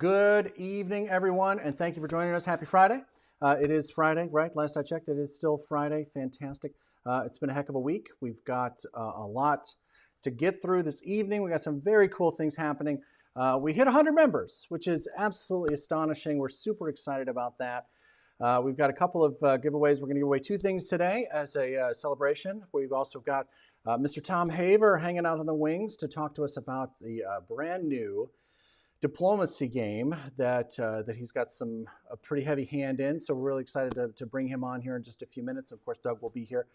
Good evening, everyone, and thank you for joining us. Happy Friday. It is Friday, right? Last I checked, it is still Friday. Fantastic. It's been a heck of a week. We've got a lot to get through this evening. We got some very cool things happening. We hit 100 members, which is absolutely astonishing. We're super excited about that. We've got a couple of giveaways. We're going to give away two things today as a celebration. We've also got Mr. Tom Haver hanging out on the wings to talk to us about the brand new diplomacy game that he's got a pretty heavy hand in. So we're really excited to bring him on here in just a few minutes. Of course, Doug will be here.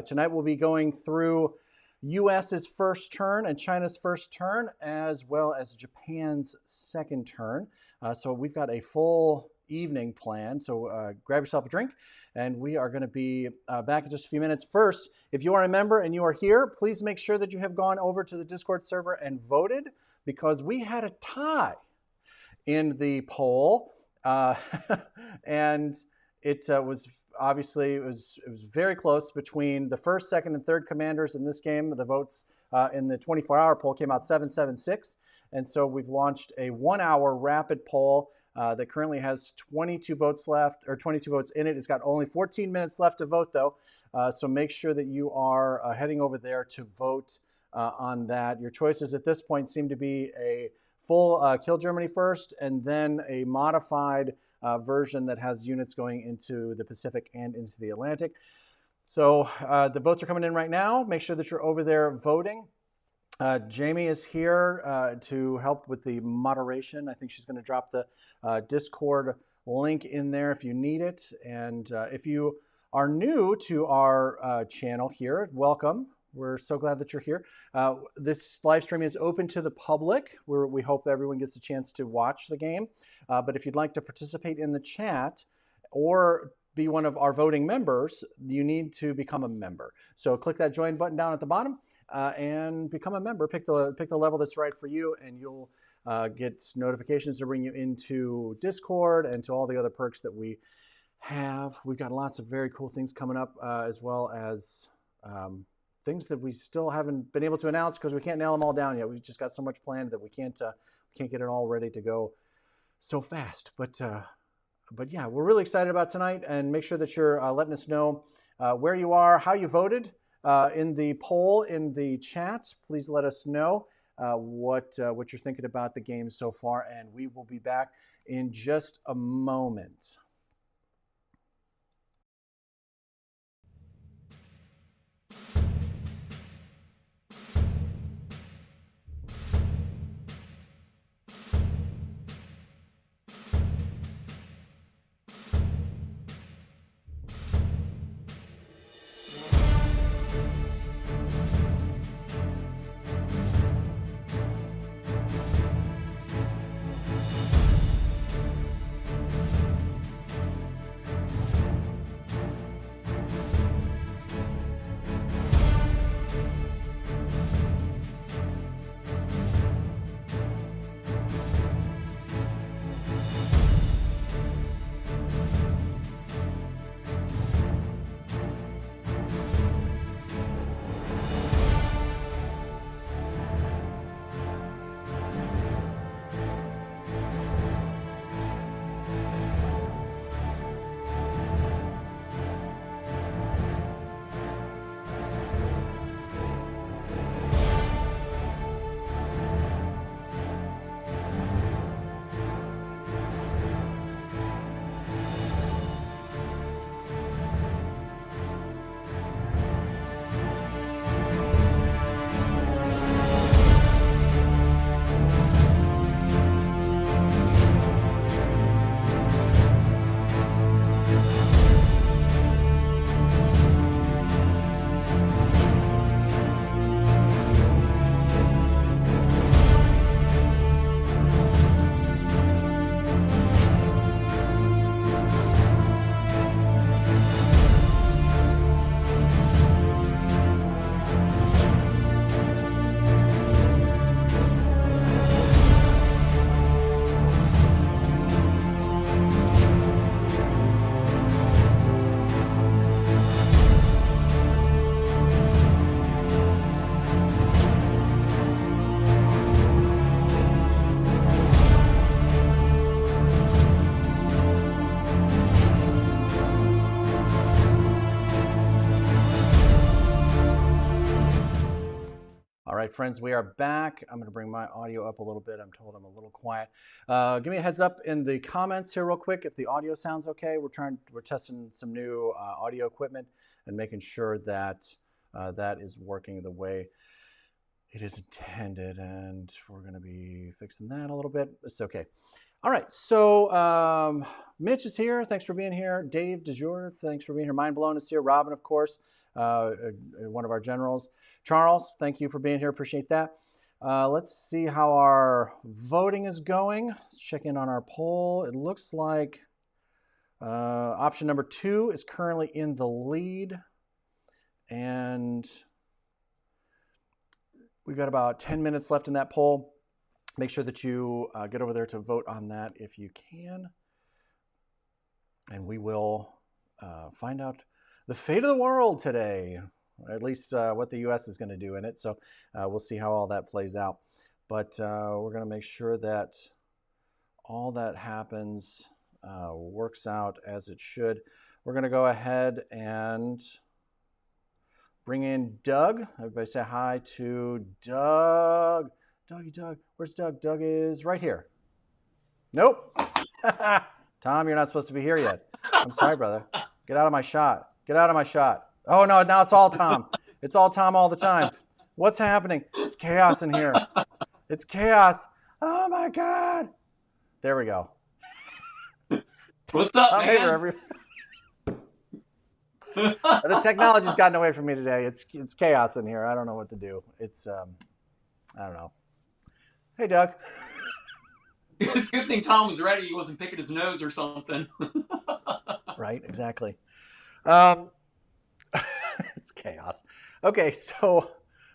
Tonight we'll be going through US's first turn and China's first turn, as well as Japan's second turn. So we've got a full evening planned. So grab yourself a drink, and we are going to be back in just a few minutes. First, if you are a member and you are here, please make sure that you have gone over to the Discord server and voted, because we had a tie in the poll, and it was obviously it was very close between the first, second, and third commanders in this game. The votes in the 24-hour poll came out 776, and so we've launched a 1-hour rapid poll that currently has 22 votes left, or 22 votes in it. It's got only 14 minutes left to vote, though, so make sure that you are heading over there to vote on that. Your choices at this point seem to be a full kill Germany first, and then a modified version that has units going into the Pacific and into the Atlantic. So the votes are coming in right now. Make sure that you're over there voting. Jamie is here to help with the moderation. I think she's going to drop the Discord link in there if you need it. And if you are new to our channel here, welcome. We're so glad that you're here. This live stream is open to the public. We hope everyone gets a chance to watch the game. But if you'd like to participate in the chat or be one of our voting members, you need to become a member. So click that join button down at the bottom and become a member. Pick the level that's right for you, and you'll get notifications to bring you into Discord and to all the other perks that we have. We've got lots of very cool things coming up, as well as things that we still haven't been able to announce because we can't nail them all down yet. We've just got so much planned that we can't get it all ready to go so fast. But yeah, we're really excited about tonight, and make sure that you're letting us know where you are, how you voted in the poll in the chat. Please let us know what you're thinking about the game so far, and we will be back in just a moment. friends, we are back. I'm going to bring my audio up a little bit. I'm told I'm a little quiet. Give me a heads up in the comments here real quick if the audio sounds okay. We're testing some new audio equipment and making sure that that is working the way it is intended, and we're going to be fixing that a little bit. It's okay. All right, so Mitch is here. Thanks for being here. Dave DeJour, thanks for being here. Mind Blown is here. Robin, of course, one of our generals. Charles, thank you for being here. Appreciate that. Let's see how our voting is going. Let's check in on our poll. It looks like option number 2 is currently in the lead. And we've got about 10 minutes left in that poll. Make sure that you get over there to vote on that if you can. And we will find out the fate of the world today, or at least what the U.S. is going to do in it. So we'll see how all that plays out. But we're going to make sure that all that happens works out as it should. We're going to go ahead and bring in Doug. Everybody say hi to Doug. Doug. Where's Doug? Doug is right here. Nope. Tom, you're not supposed to be here yet. I'm sorry, brother. Get out of my shot. Get out of my shot. Oh, no, now it's all Tom. It's all Tom all the time. What's happening? It's chaos in here. It's chaos. Oh, my God. There we go. What's up, Tom man? Haver, the technology's gotten away from me today. It's chaos in here. I don't know what to do. It's, I don't know. Hey, Doug. It's a good thing Tom was ready. He wasn't picking his nose or something. Right, exactly. It's chaos. Okay, so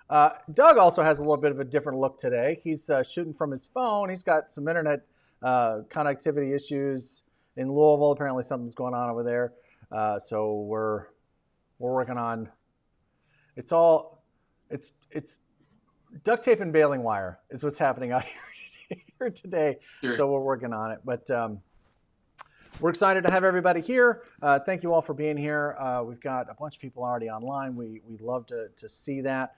Doug also has a little bit of a different look today. He's shooting from his phone. He's got some internet connectivity issues in Louisville. Apparently something's going on over there. So we're working on, it's duct tape and baling wire is what's happening out here today. Sure. So we're working on it, but we're excited to have everybody here. Thank you all for being here. We've got a bunch of people already online. We'd love to see that.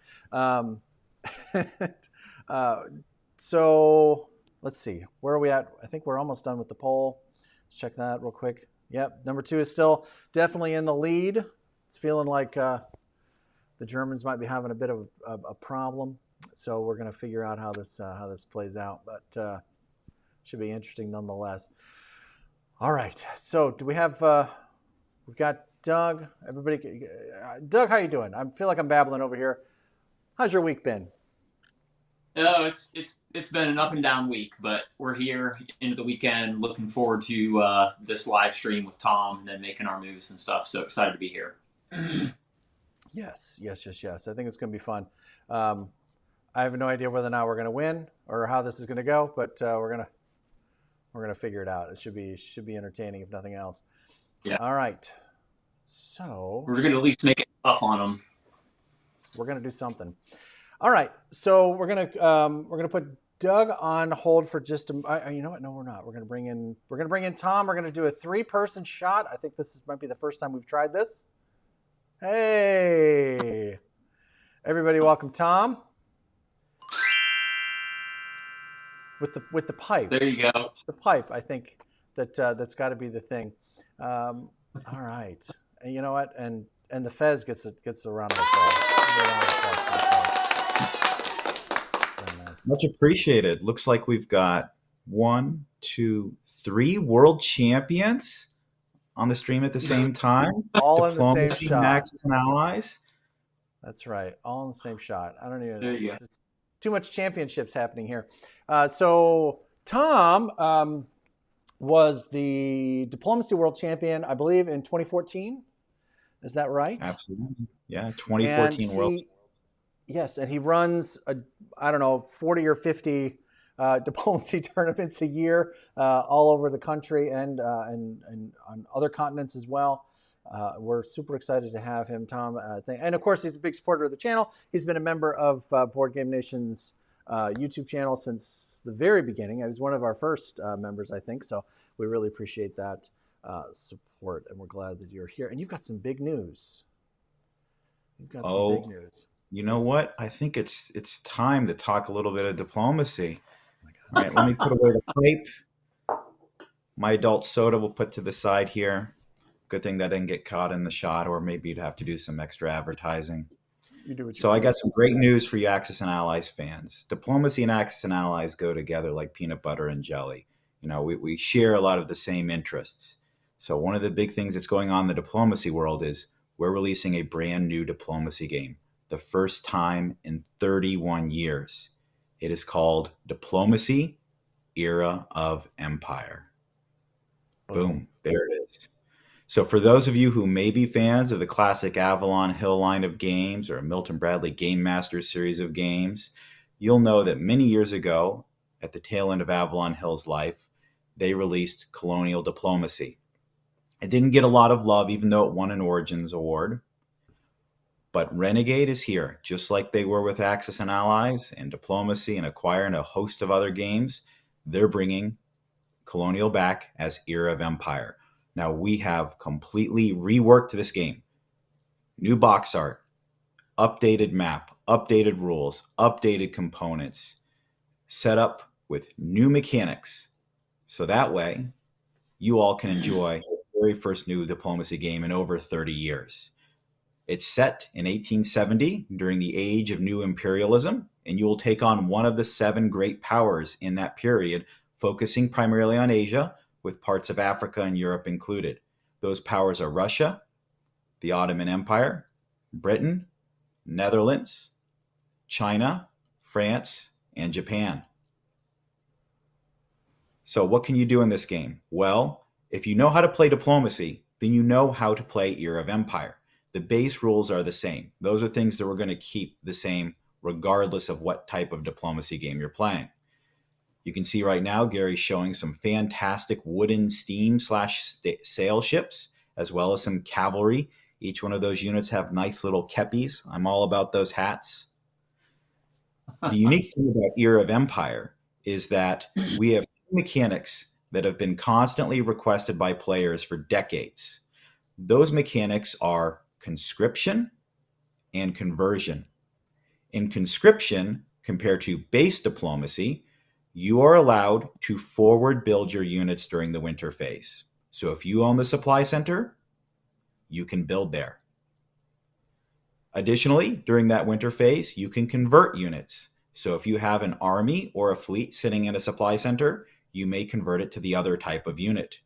So let's see, where are we at? I think we're almost done with the poll. Let's check that real quick. Yep, number 2 is still definitely in the lead. It's feeling like the Germans might be having a bit of a problem. So we're going to figure out how this plays out, but should be interesting nonetheless. All right. So do we have? We've got Doug. Everybody, Doug, how you doing? I feel like I'm babbling over here. How's your week been? Oh, it's been an up and down week, but we're here into the weekend. Looking forward to this live stream with Tom and then making our moves and stuff. So excited to be here. Yes. I think it's going to be fun. I have no idea whether or not we're going to win or how this is going to go, but we're gonna figure it out. It should be entertaining if nothing else. Yeah. All right. So we're gonna at least make it tough on them. We're gonna do something. All right. So we're gonna put Doug on hold for just you know what? No, we're not. We're gonna bring in Tom. We're gonna do a 3-person shot. I think might be the first time we've tried this. Hey, everybody, welcome Tom. With the pipe. There you go. The pipe, I think that's got to be the thing. All right, and you know what? And the Fez gets a round of applause. Nice. Much appreciated. Looks like we've got 1, 2, 3 world champions on the stream at the same time. All in the same shot. Axis and allies. That's right. All in the same shot. I don't even. There you go. It's too much championships happening here. So Tom was the diplomacy world champion, I believe, in 2014. Is that right? Absolutely. Yeah, 2014 world. Yes, and he runs 40 or 50 diplomacy tournaments a year all over the country and on other continents as well. We're super excited to have him, Tom. And of course, he's a big supporter of the channel. He's been a member of Board Game Nation's YouTube channel since the very beginning. He was one of our first members, I think. So we really appreciate that support, and we're glad that you're here. And you've got some big news. You've got some big news. You know what? I think it's time to talk a little bit of diplomacy. All right, let me put away the pipe. My adult soda will put to the side here. Good thing that didn't get caught in the shot, or maybe you'd have to do some extra advertising. You do what you So I want. got some great news for you Axis and Allies fans. Diplomacy and Axis and Allies go together like peanut butter and jelly. You know, we share a lot of the same interests. So one of the big things that's going on in the diplomacy world is we're releasing a brand new diplomacy game, the first time in 31 years. It is called Diplomacy Era of Empire. Boom. There it is. So for those of you who may be fans of the classic Avalon Hill line of games or Milton Bradley Game Masters series of games, you'll know that many years ago, at the tail end of Avalon Hill's life, they released Colonial Diplomacy. It didn't get a lot of love, even though it won an Origins Award. But Renegade is here, just like they were with Axis and Allies and Diplomacy and Acquire and a host of other games. They're bringing Colonial back as Era of Empire. Now, we have completely reworked this game. New box art, updated map, updated rules, updated components, set up with new mechanics. So that way, you all can enjoy the very first new diplomacy game in over 30 years. It's set in 1870 during the age of new imperialism, and you will take on one of the 7 great powers in that period, focusing primarily on Asia, with parts of Africa and Europe included. Those powers are Russia, the Ottoman Empire, Britain, Netherlands, China, France, and Japan. So what can you do in this game? Well, if you know how to play diplomacy, then you know how to play Era of Empire. The base rules are the same. Those are things that we're going to keep the same regardless of what type of diplomacy game you're playing. You can see right now Gary's showing some fantastic wooden steam/sail ships, as well as some cavalry. Each one of those units have nice little kepis. I'm all about those hats. The unique thing about Era of Empire is that we have mechanics that have been constantly requested by players for decades. Those mechanics are conscription and conversion. In conscription, compared to base diplomacy, you are allowed to forward build your units during the winter phase. So if you own the supply center, you can build there. Additionally, during that winter phase, you can convert units. So if you have an army or a fleet sitting in a supply center, you may convert it to the other type of unit.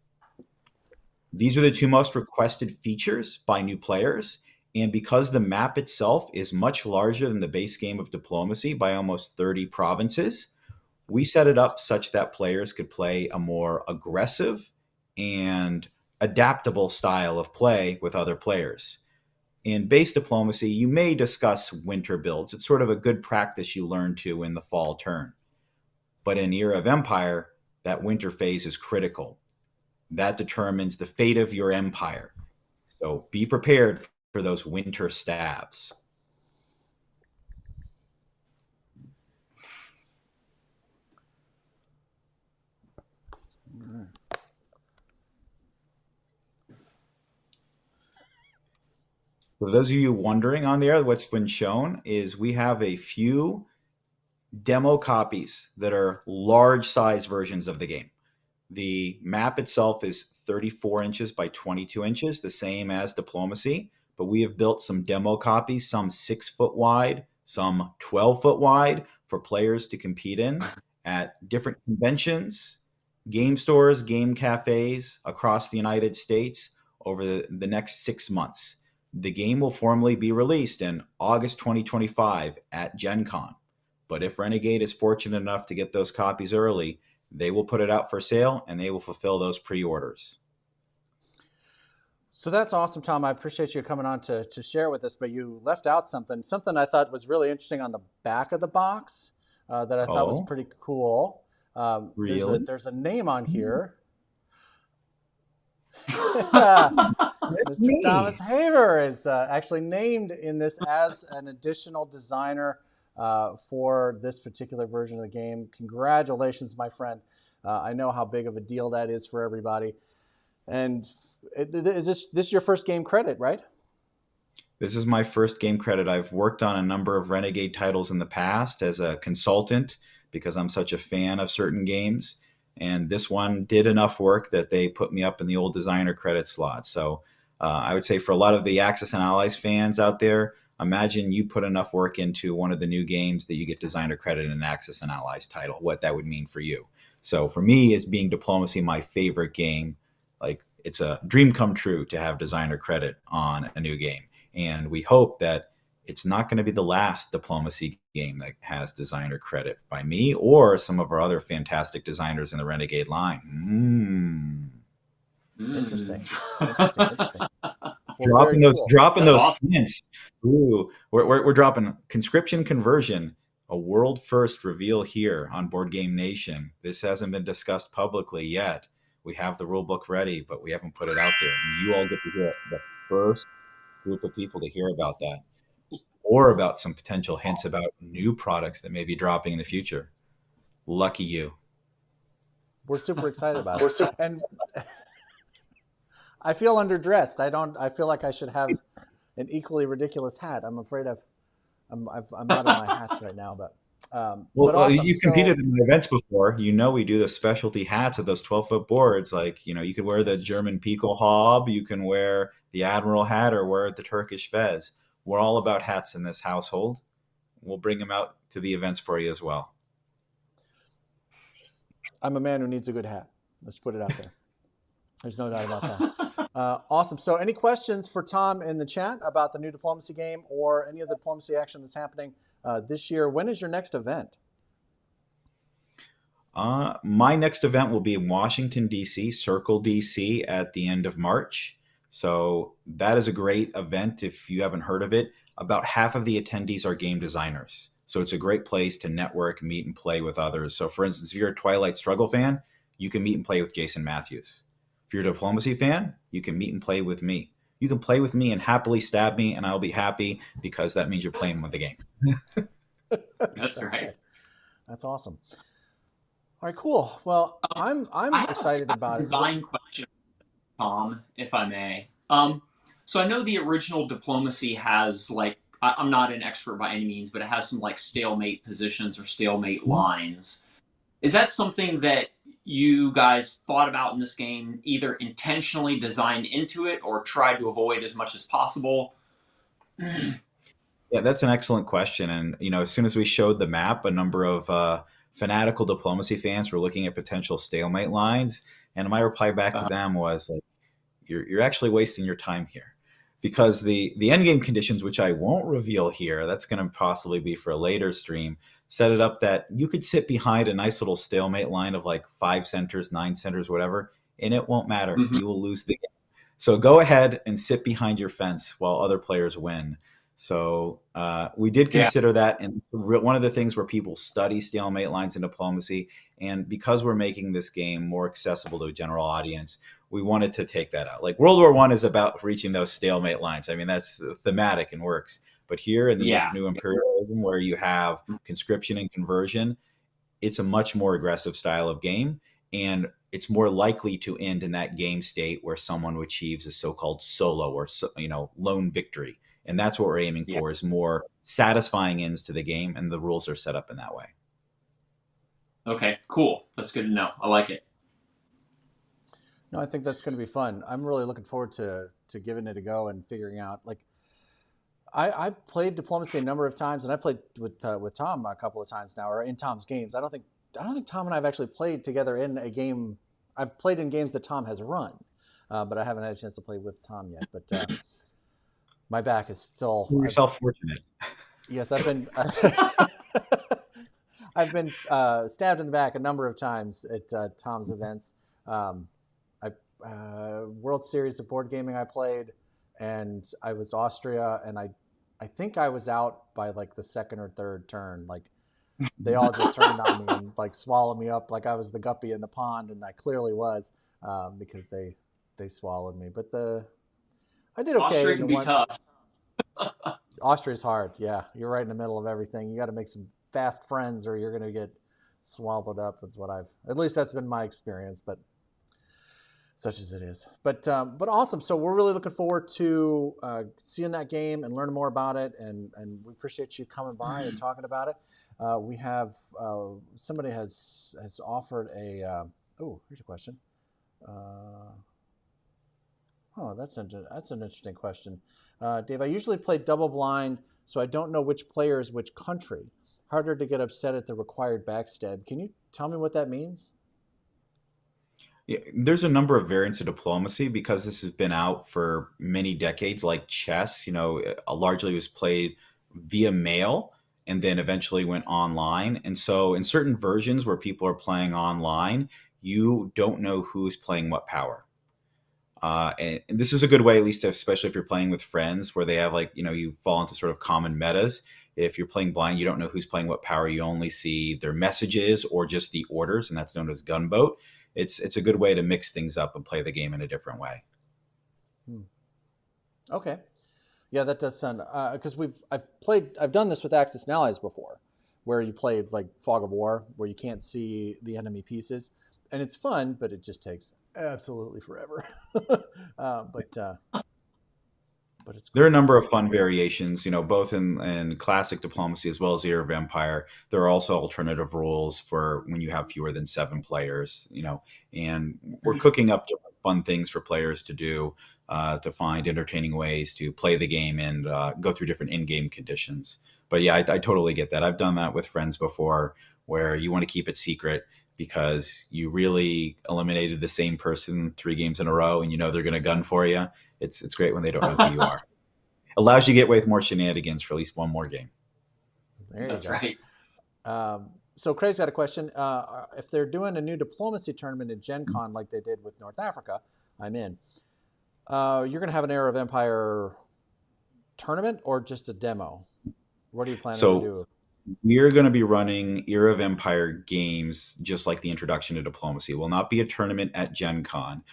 These are the 2 most requested features by new players. And because the map itself is much larger than the base game of diplomacy by almost 30 provinces, we set it up such that players could play a more aggressive and adaptable style of play with other players. In base diplomacy, you may discuss winter builds. It's sort of a good practice you learn to in the fall turn. But in Era of Empire, that winter phase is critical. That determines the fate of your empire. So be prepared for those winter stabs. For those of you wondering on there, what's been shown is we have a few demo copies that are large size versions of the game. The map itself is 34 inches by 22 inches, the same as diplomacy, but we have built some demo copies, some 6 foot wide, some 12 foot wide for players to compete in at different conventions, game stores, game cafes across the United States over the next 6 months. The game will formally be released in August 2025 at Gen Con. But if Renegade is fortunate enough to get those copies early, they will put it out for sale and they will fulfill those pre-orders. So that's awesome, Tom. I appreciate you coming on to share with us, but you left out something I thought was really interesting on the back of the box that I thought was pretty cool. Really? There's a name on here. Mr. Thomas Haver is actually named in this as an additional designer for this particular version of the game. Congratulations, my friend. I know how big of a deal that is for everybody. And is this your first game credit, right? This is my first game credit. I've worked on a number of Renegade titles in the past as a consultant because I'm such a fan of certain games. And this one did enough work that they put me up in the old designer credit slot. So I would say for a lot of the Axis and Allies fans out there, imagine you put enough work into one of the new games that you get designer credit in an Axis and Allies title, what that would mean for you. So for me, is being Diplomacy my favorite game. Like, it's a dream come true to have designer credit on a new game. And we hope that it's not going to be the last Diplomacy game that has designer credit by me or some of our other fantastic designers in the Renegade line. Interesting. Interesting. Well, dropping That's those awesome. hints. Ooh, we're dropping conscription conversion, a world first reveal here on Board Game Nation. This hasn't been discussed publicly yet. We have the rule book ready, but we haven't put it out there. And you all get to hear it, the first group of people to hear about that, or about some potential hints about new products that may be dropping in the future. Lucky you. We're super excited about it. And I feel underdressed. I feel like I should have an equally ridiculous hat. I'm afraid I'm out of my hats right now, but well, awesome. You've competed in events before. We do the specialty hats of those 12-foot boards. Like, you could wear the German Pico Hob, you can wear the Admiral hat, or wear the Turkish Fez. We're all about hats in this household. We'll bring them out to the events for you as well. I'm a man who needs a good hat. Let's put it out there. There's no doubt about that. Awesome. So any questions for Tom in the chat about the new Diplomacy game or any of the Diplomacy action that's happening this year? When is your next event? My next event will be in Washington, D.C., Circle D.C. at the end of March. So that is a great event if you haven't heard of it. About half of the attendees are game designers. So it's a great place to network, meet, and play with others. So for instance, if you're a Twilight Struggle fan, you can meet and play with Jason Matthews. If you're a Diplomacy fan, you can meet and play with me. You can play with me and happily stab me, and I'll be happy because that means you're playing with the game. That's right. Great. That's awesome. All right, cool. Well, I'm excited about a design question, Tom, if I may. So I know the original Diplomacy has, like, I'm not an expert by any means, but it has some like stalemate positions or stalemate lines. Is that something that you guys thought about in this game, either intentionally designed into it or tried to avoid as much as possible? Yeah, that's an excellent question. And, as soon as we showed the map, a number of fanatical Diplomacy fans were looking at potential stalemate lines. And my reply back to them was, like, you're actually wasting your time here. Because the endgame conditions, which I won't reveal here, that's going to possibly be for a later stream, set it up that you could sit behind a nice little stalemate line of like 5 centers, 9 centers, whatever, and it won't matter. You will lose the game. So go ahead and sit behind your fence while other players win. So we did consider that. And one of the things where people study stalemate lines in Diplomacy, and because we're making this game more accessible to a general audience, we wanted to take that out. Like World War I is about reaching those stalemate lines. I mean, that's thematic and works. But here in the Age of New Imperialism, where you have conscription and conversion, it's a much more aggressive style of game. And it's more likely to end in that game state where someone achieves a so-called solo or, lone victory. And that's what we're aiming for, is more satisfying ends to the game. And the rules are set up in that way. Okay, cool. That's good to know. I like it. No, I think that's going to be fun. I'm really looking forward to giving it a go and figuring out, like, I've played Diplomacy a number of times, and I played with Tom a couple of times now, or in Tom's games. I don't think Tom and I have actually played together in a game. I've played in games that Tom has run, but I haven't had a chance to play with Tom yet. But my back is still. You're self-fortunate. Yes, I've been. I've been stabbed in the back a number of times at Tom's events. World Series of Board Gaming I played, and I was Austria, and I think I was out by like the second or third turn. Like, they all just turned on me and like swallowed me up like I was the guppy in the pond, and I clearly was, because they swallowed me. But I did okay. Austria can be tough. Austria's hard. Yeah, you're right in the middle of everything. You got to make some fast friends, or you're going to get swallowed up. That's at least that's been my experience. But such as it is. But awesome. So we're really looking forward to seeing that game and learning more about it. And we appreciate you coming by and talking about it. We have somebody has offered a. Here's a question. That's an interesting question, Dave. I usually play double blind, so I don't know which player is which country. Harder to get upset at the required backstab. Can you tell me what that means? Yeah, there's a number of variants of diplomacy because this has been out for many decades, like chess. Largely was played via mail and then eventually went online. And so in certain versions where people are playing online, you don't know who's playing what power. And this is a good way, at least especially if you're playing with friends where they have you fall into sort of common metas. If you're playing blind, you don't know who's playing what power. You only see their messages or just the orders, and that's known as gunboat. It's a good way to mix things up and play the game in a different way. Okay. Yeah, that does sound, because I've done this with Axis and Allies before, where you played like Fog of War, where you can't see the enemy pieces, and it's fun, but it just takes absolutely forever. But it's cool. There are a number of fun variations, both in classic diplomacy as well as Era of Empire. There are also alternative rules for when you have fewer than 7 players, and we're cooking up different fun things for players to do, to find entertaining ways to play the game and go through different in-game conditions. But yeah, I totally get that. I've done that with friends before where you want to keep it secret because you really eliminated the same person 3 games in a row and they're going to gun for you. It's great when they don't know who you are. Allows you to get away with more shenanigans for at least one more game. That's right. So Craig's got a question. If they're doing a new diplomacy tournament at Gen Con like they did with North Africa, I'm in. You're going to have an Era of Empire tournament or just a demo? What are you planning to do? We're going to be running Era of Empire games just like the introduction to diplomacy. It will not be a tournament at Gen Con.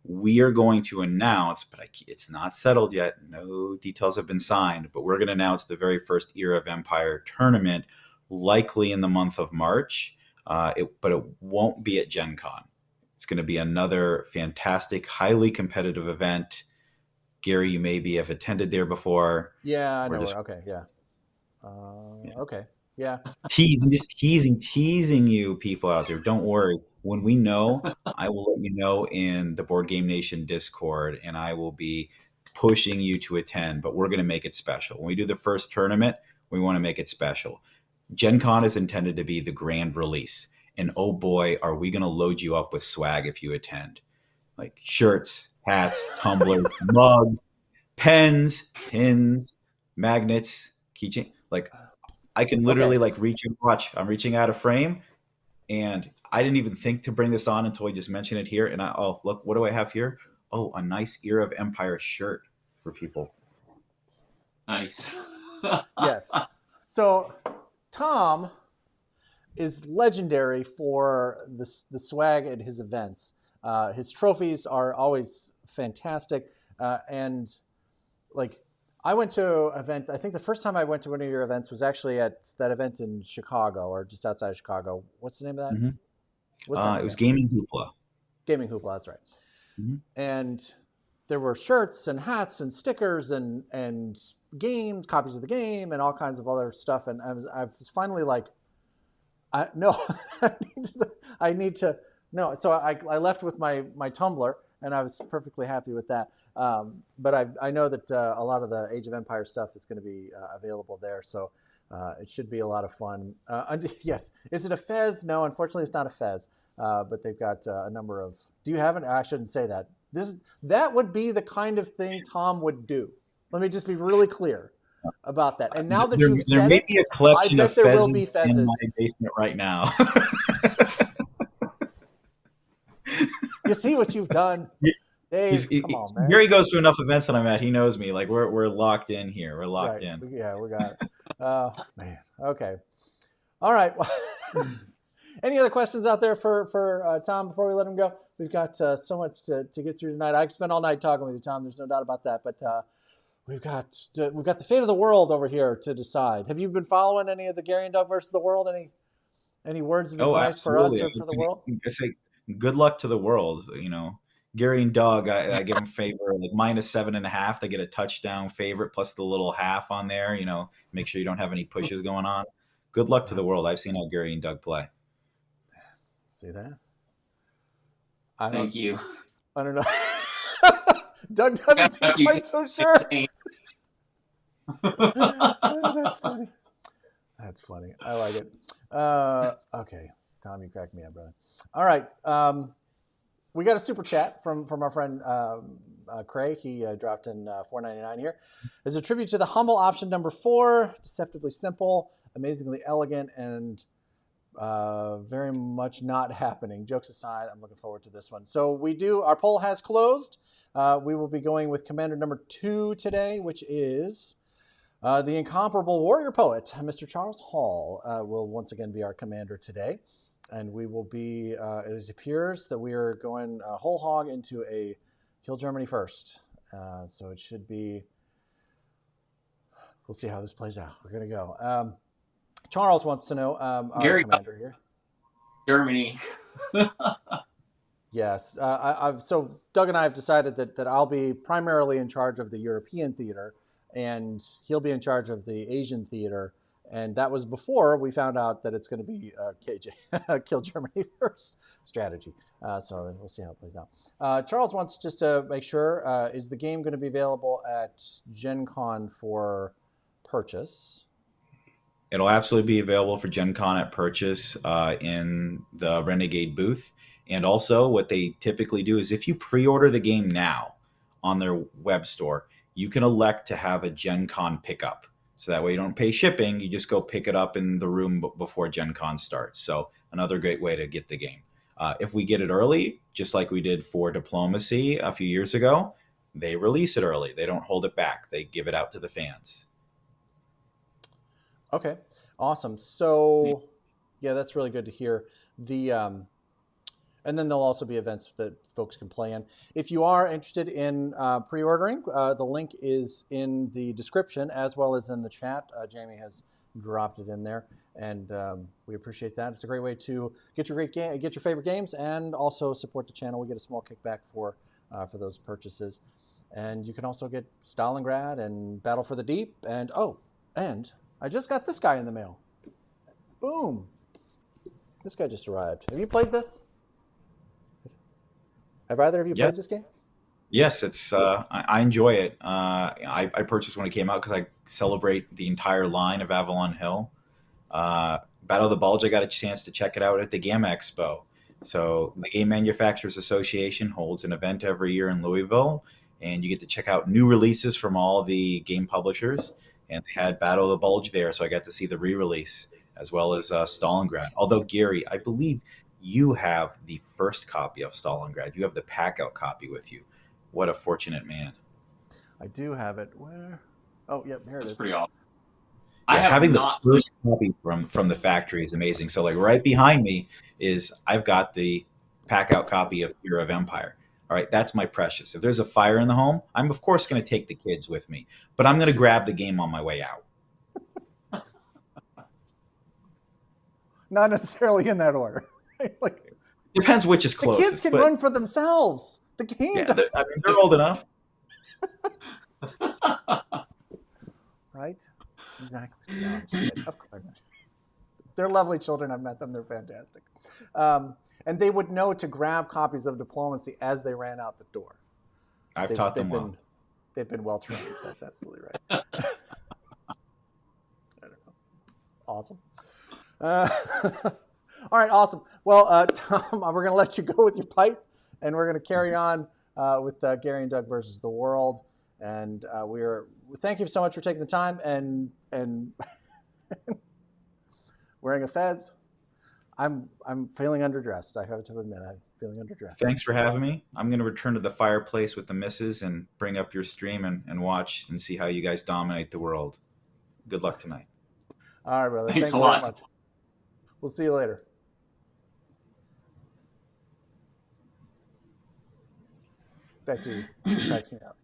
We are going to announce, but it's not settled yet. No details have been signed, but we're going to announce the very first Era of Empire tournament, likely in the month of March, but it won't be at Gen Con. It's going to be another fantastic, highly competitive event. Gary, you maybe have attended there before. Yeah, I know. Okay, yeah. Okay, yeah. Teasing you people out there. Don't worry. When we know, I will let you know in the Board Game Nation Discord, and I will be pushing you to attend, but we're going to make it special. When we do the first tournament, we want to make it special. Gen Con is intended to be the grand release. And oh boy, are we going to load you up with swag if you attend. Like shirts, hats, tumblers, mugs, pens, pins, magnets, keychain. Like I can literally reach and watch. I'm reaching out of frame, and I didn't even think to bring this on until we just mentioned it here. And look, what do I have here? Oh, a nice Era of Empire shirt for people. Nice. Yes. So Tom is legendary for the swag at his events. His trophies are always fantastic. And I went to an event, I think the first time I went to one of your events was actually at that event in Chicago or just outside of Chicago. What's the name of that? Mm-hmm. It was Gaming Hoopla. Gaming Hoopla, that's right. Mm-hmm. And there were shirts and hats and stickers and games, copies of the game, and all kinds of other stuff. And I was finally like, I need to. No, so I left with my Tumblr, and I was perfectly happy with that. But I know that a lot of the Age of Empire stuff is going to be available there, so it should be a lot of fun. Yes, is it a Fez? No, unfortunately, it's not a Fez. But they've got a number of. Do you have it? I shouldn't say that. That would be the kind of thing Tom would do. Let me just be really clear about that. And now that you've said there may be a collection of there will be Fezes in my basement right now. You see what you've done. Dave, come on, man. Gary goes to enough events that I'm at. He knows me. Like we're locked in here. We're locked in. Yeah, we got it. Oh man. Okay. All right. Any other questions out there for Tom before we let him go? We've got so much to get through tonight. I could spend all night talking with you, Tom. There's no doubt about that. But we've got the fate of the world over here to decide. Have you been following any of the Gary and Doug versus the world? Any words of advice for us or for the world? I say good luck to the world. Gary and Doug, I give them favor like -7.5. They get a touchdown favorite plus the little half on there. Make sure you don't have any pushes going on. Good luck to the world. I've seen how Gary and Doug play. See that? Thank you. I don't know. Doug doesn't seem quite so sure. That's funny. That's funny. I like it. Okay, Tom, you cracked me up, brother. All right. We got a super chat from our friend Craig. He dropped in $4.99 here. As a tribute to the humble option number 4, deceptively simple, amazingly elegant, and very much not happening. Jokes aside, I'm looking forward to this one. So our poll has closed. We will be going with commander number 2 today, which is the incomparable warrior poet, Mr. Charles Hall, will once again be our commander today. And we will be, it appears that we are going whole hog into a kill Germany first. So it should be, we'll see how this plays out. We're going to go. Charles wants to know, our commander here. Germany. Yes. So Doug and I have decided that I'll be primarily in charge of the European theater, and he'll be in charge of the Asian theater. And that was before we found out that it's going to be KJ, kill Germany first strategy. So then we'll see how it plays out. Charles wants just to make sure, is the game going to be available at Gen Con for purchase? It'll absolutely be available for Gen Con at purchase in the Renegade booth. And also what they typically do is if you pre-order the game now on their web store, you can elect to have a Gen Con pickup. So that way you don't pay shipping, you just go pick it up in the room before Gen Con starts. So another great way to get the game. If we get it early, just like we did for Diplomacy a few years ago, they release it early. They don't hold it back. They give it out to the fans. Okay, awesome. So yeah, that's really good to hear. And then there'll also be events that folks can play in. If you are interested in pre-ordering, the link is in the description as well as in the chat. Jamie has dropped it in there, and we appreciate that. It's a great way to get your favorite games, and also support the channel. We get a small kickback for those purchases, and you can also get Stalingrad and Battle for the Deep, and I just got this guy in the mail. Boom! This guy just arrived. Have you played this? Have either of you played this game? Yes, it's. I enjoy it. I purchased when it came out because I celebrate the entire line of Avalon Hill. Battle of the Bulge, I got a chance to check it out at the Gamma Expo. So the Game Manufacturers Association holds an event every year in Louisville, and you get to check out new releases from all the game publishers. And they had Battle of the Bulge there, so I got to see the re-release as well as Stalingrad. Although, Gary, I believe you have the first copy of Stalingrad. You have the pack-out copy with you. What a fortunate man. I do have it. Where? Oh, yep, here it is. That's pretty awesome. Having the first copy from the factory is amazing. So, like, right behind me is I've got the pack-out copy of Hero of Empire. All right, that's my precious. If there's a fire in the home, I'm, of course, going to take the kids with me. But I'm going to grab the game on my way out. Not necessarily in that order. Like, depends which is closest. The kids can run for themselves. The game doesn't. They're old enough. Right? Exactly. No, I'm just kidding. Of course. They're lovely children. I've met them. They're fantastic. And they would know to grab copies of Diplomacy as they ran out the door. I've taught them well. They've been well trained. That's absolutely right. I don't know. Awesome. All right, awesome. Well, Tom, we're going to let you go with your pipe, and we're going to carry on with Gary and Doug versus the world. And thank you so much for taking the time and wearing a fez. I'm feeling underdressed. I have to admit, I'm feeling underdressed. Thanks for having me. I'm going to return to the fireplace with the missus and bring up your stream and watch and see how you guys dominate the world. Good luck tonight. All right, brother. Thanks a lot. Very much. We'll see you later. That dude cracks me up.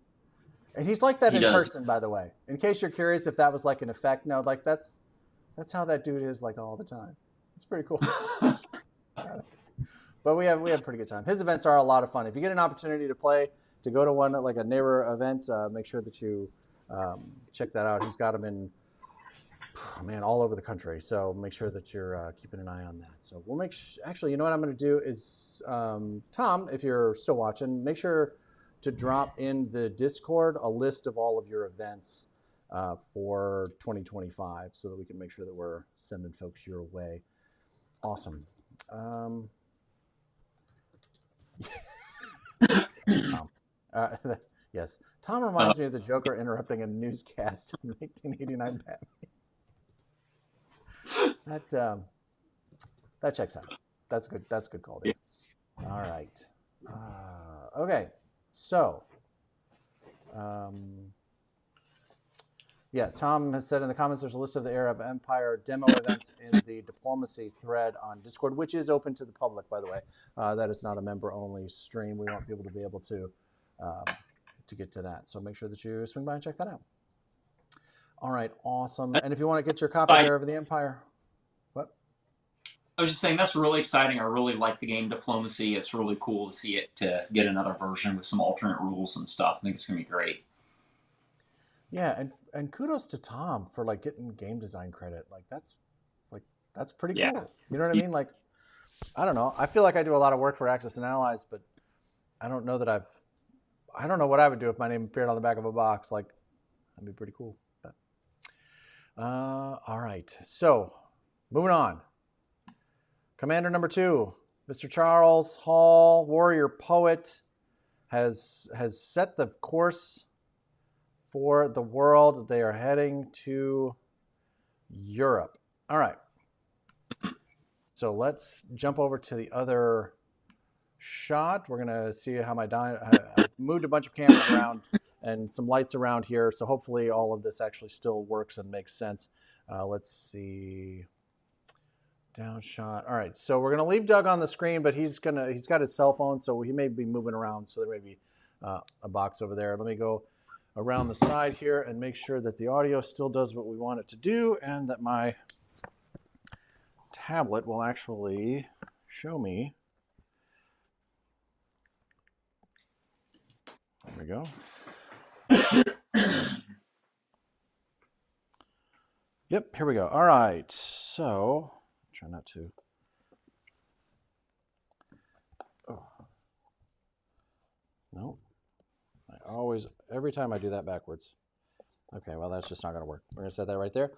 And he's like that in person, by the way. In case you're curious if that was like an effect. No, like that's how that dude is like all the time. It's pretty cool. but we have a pretty good time. His events are a lot of fun. If you get an opportunity to play, to go to one like a neighbor event, make sure that you check that out. He's got them in, all over the country. So make sure that you're keeping an eye on that. So we'll actually, you know what I'm going to do is, Tom, if you're still watching, make sure to drop in the Discord a list of all of your events for 2025 so that we can make sure that we're sending folks your way. Awesome. Tom. Yes. Tom reminds me of the Joker interrupting a newscast in 1989 Batman. That checks out. That's good. That's good call, Dave. All right. Okay. So, Tom has said in the comments there's a list of the Arab Empire demo events in the diplomacy thread on Discord, which is open to the public, by the way. That is not a member-only stream. We want people to be able to get to that. So make sure that you swing by and check that out. All right, awesome. And if you want to get your copy of Arab of the Empire, what? I was just saying that's really exciting. I really like the game Diplomacy. It's really cool to see it to get another version with some alternate rules and stuff. I think it's gonna be great. Yeah, and kudos to Tom for like getting game design credit. That's pretty cool. You know what I mean? Like, I don't know. I feel like I do a lot of work for Axis and Allies, but I don't know what I would do if my name appeared on the back of a box. Like, that'd be pretty cool. But, all right. So, moving on. Commander number 2, Mr. Charles Hall, warrior poet, has set the course for the world. They are heading to Europe. All right. So let's jump over to the other shot. We're going to see how I moved a bunch of cameras around and some lights around here. So hopefully all of this actually still works and makes sense. Let's see. Down shot. All right. So we're going to leave Doug on the screen, but he's got his cell phone, so he may be moving around. So there may be a box over there. Let me go around the side here and make sure that the audio still does what we want it to do and that my tablet will actually show me. There we go. Yep, here we go. All right, so try not to. Oh. No. Every time I do that backwards. Okay, well, that's just not going to work. We're going to set that right there.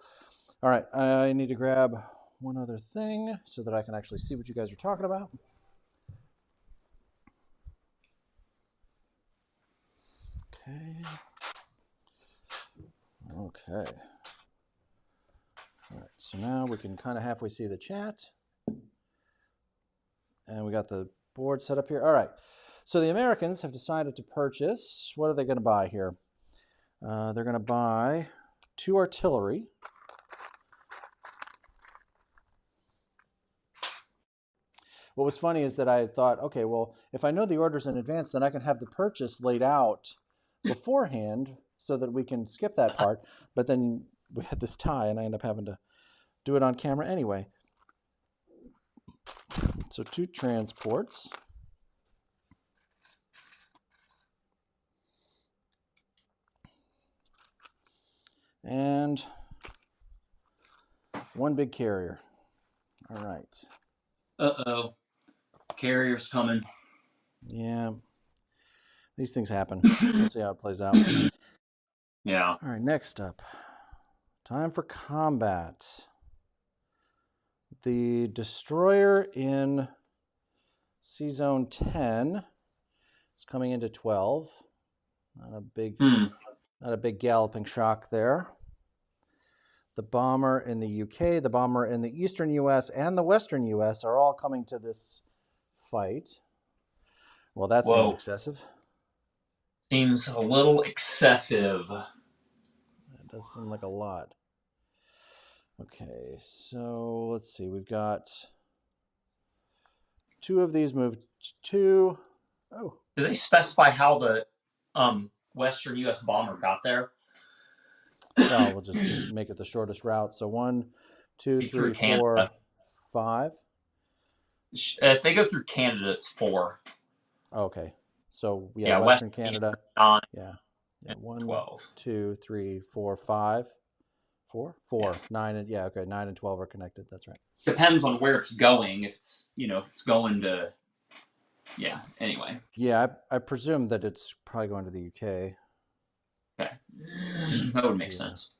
All right, I need to grab one other thing so that I can actually see what you guys are talking about. Okay. All right, so now we can kind of halfway see the chat. And we got the board set up here. All right. So the Americans have decided to purchase, what are they going to buy here? They're going to buy 2 artillery. What was funny is that I had thought, okay, well, if I know the orders in advance, then I can have the purchase laid out beforehand so that we can skip that part. But then we had this tie, and I end up having to do it on camera anyway. So 2 transports. And 1 big carrier. All right. Uh-oh. Carrier's coming. Yeah. These things happen. Let's see how it plays out. Yeah. All right, next up. Time for combat. The destroyer in Sea Zone 10 is coming into 12. Not a big galloping shock there. The bomber in the UK, the bomber in the eastern US, and the western US are all coming to this fight. Well, that seems excessive. Seems a little excessive. That does seem like a lot. Okay, so let's see. We've got 2 of these moved to... Oh. Do they specify how the western U.S. bomber got there? No, we'll just make it the shortest route. So 1, 2, 3, 4, 5. If they go through Canada, it's 4. Okay. So yeah, Yeah, Western West, East, Canada. 9, Yeah. Yeah. and 1, 12. 2, 3, 4, 5. 4, Yeah. 9, and yeah, okay, 9 and 12 are connected. That's right. Depends on where it's going. If it's going to, yeah. Anyway. Yeah, I presume that it's probably going to the UK. Okay. That would make Yeah. sense.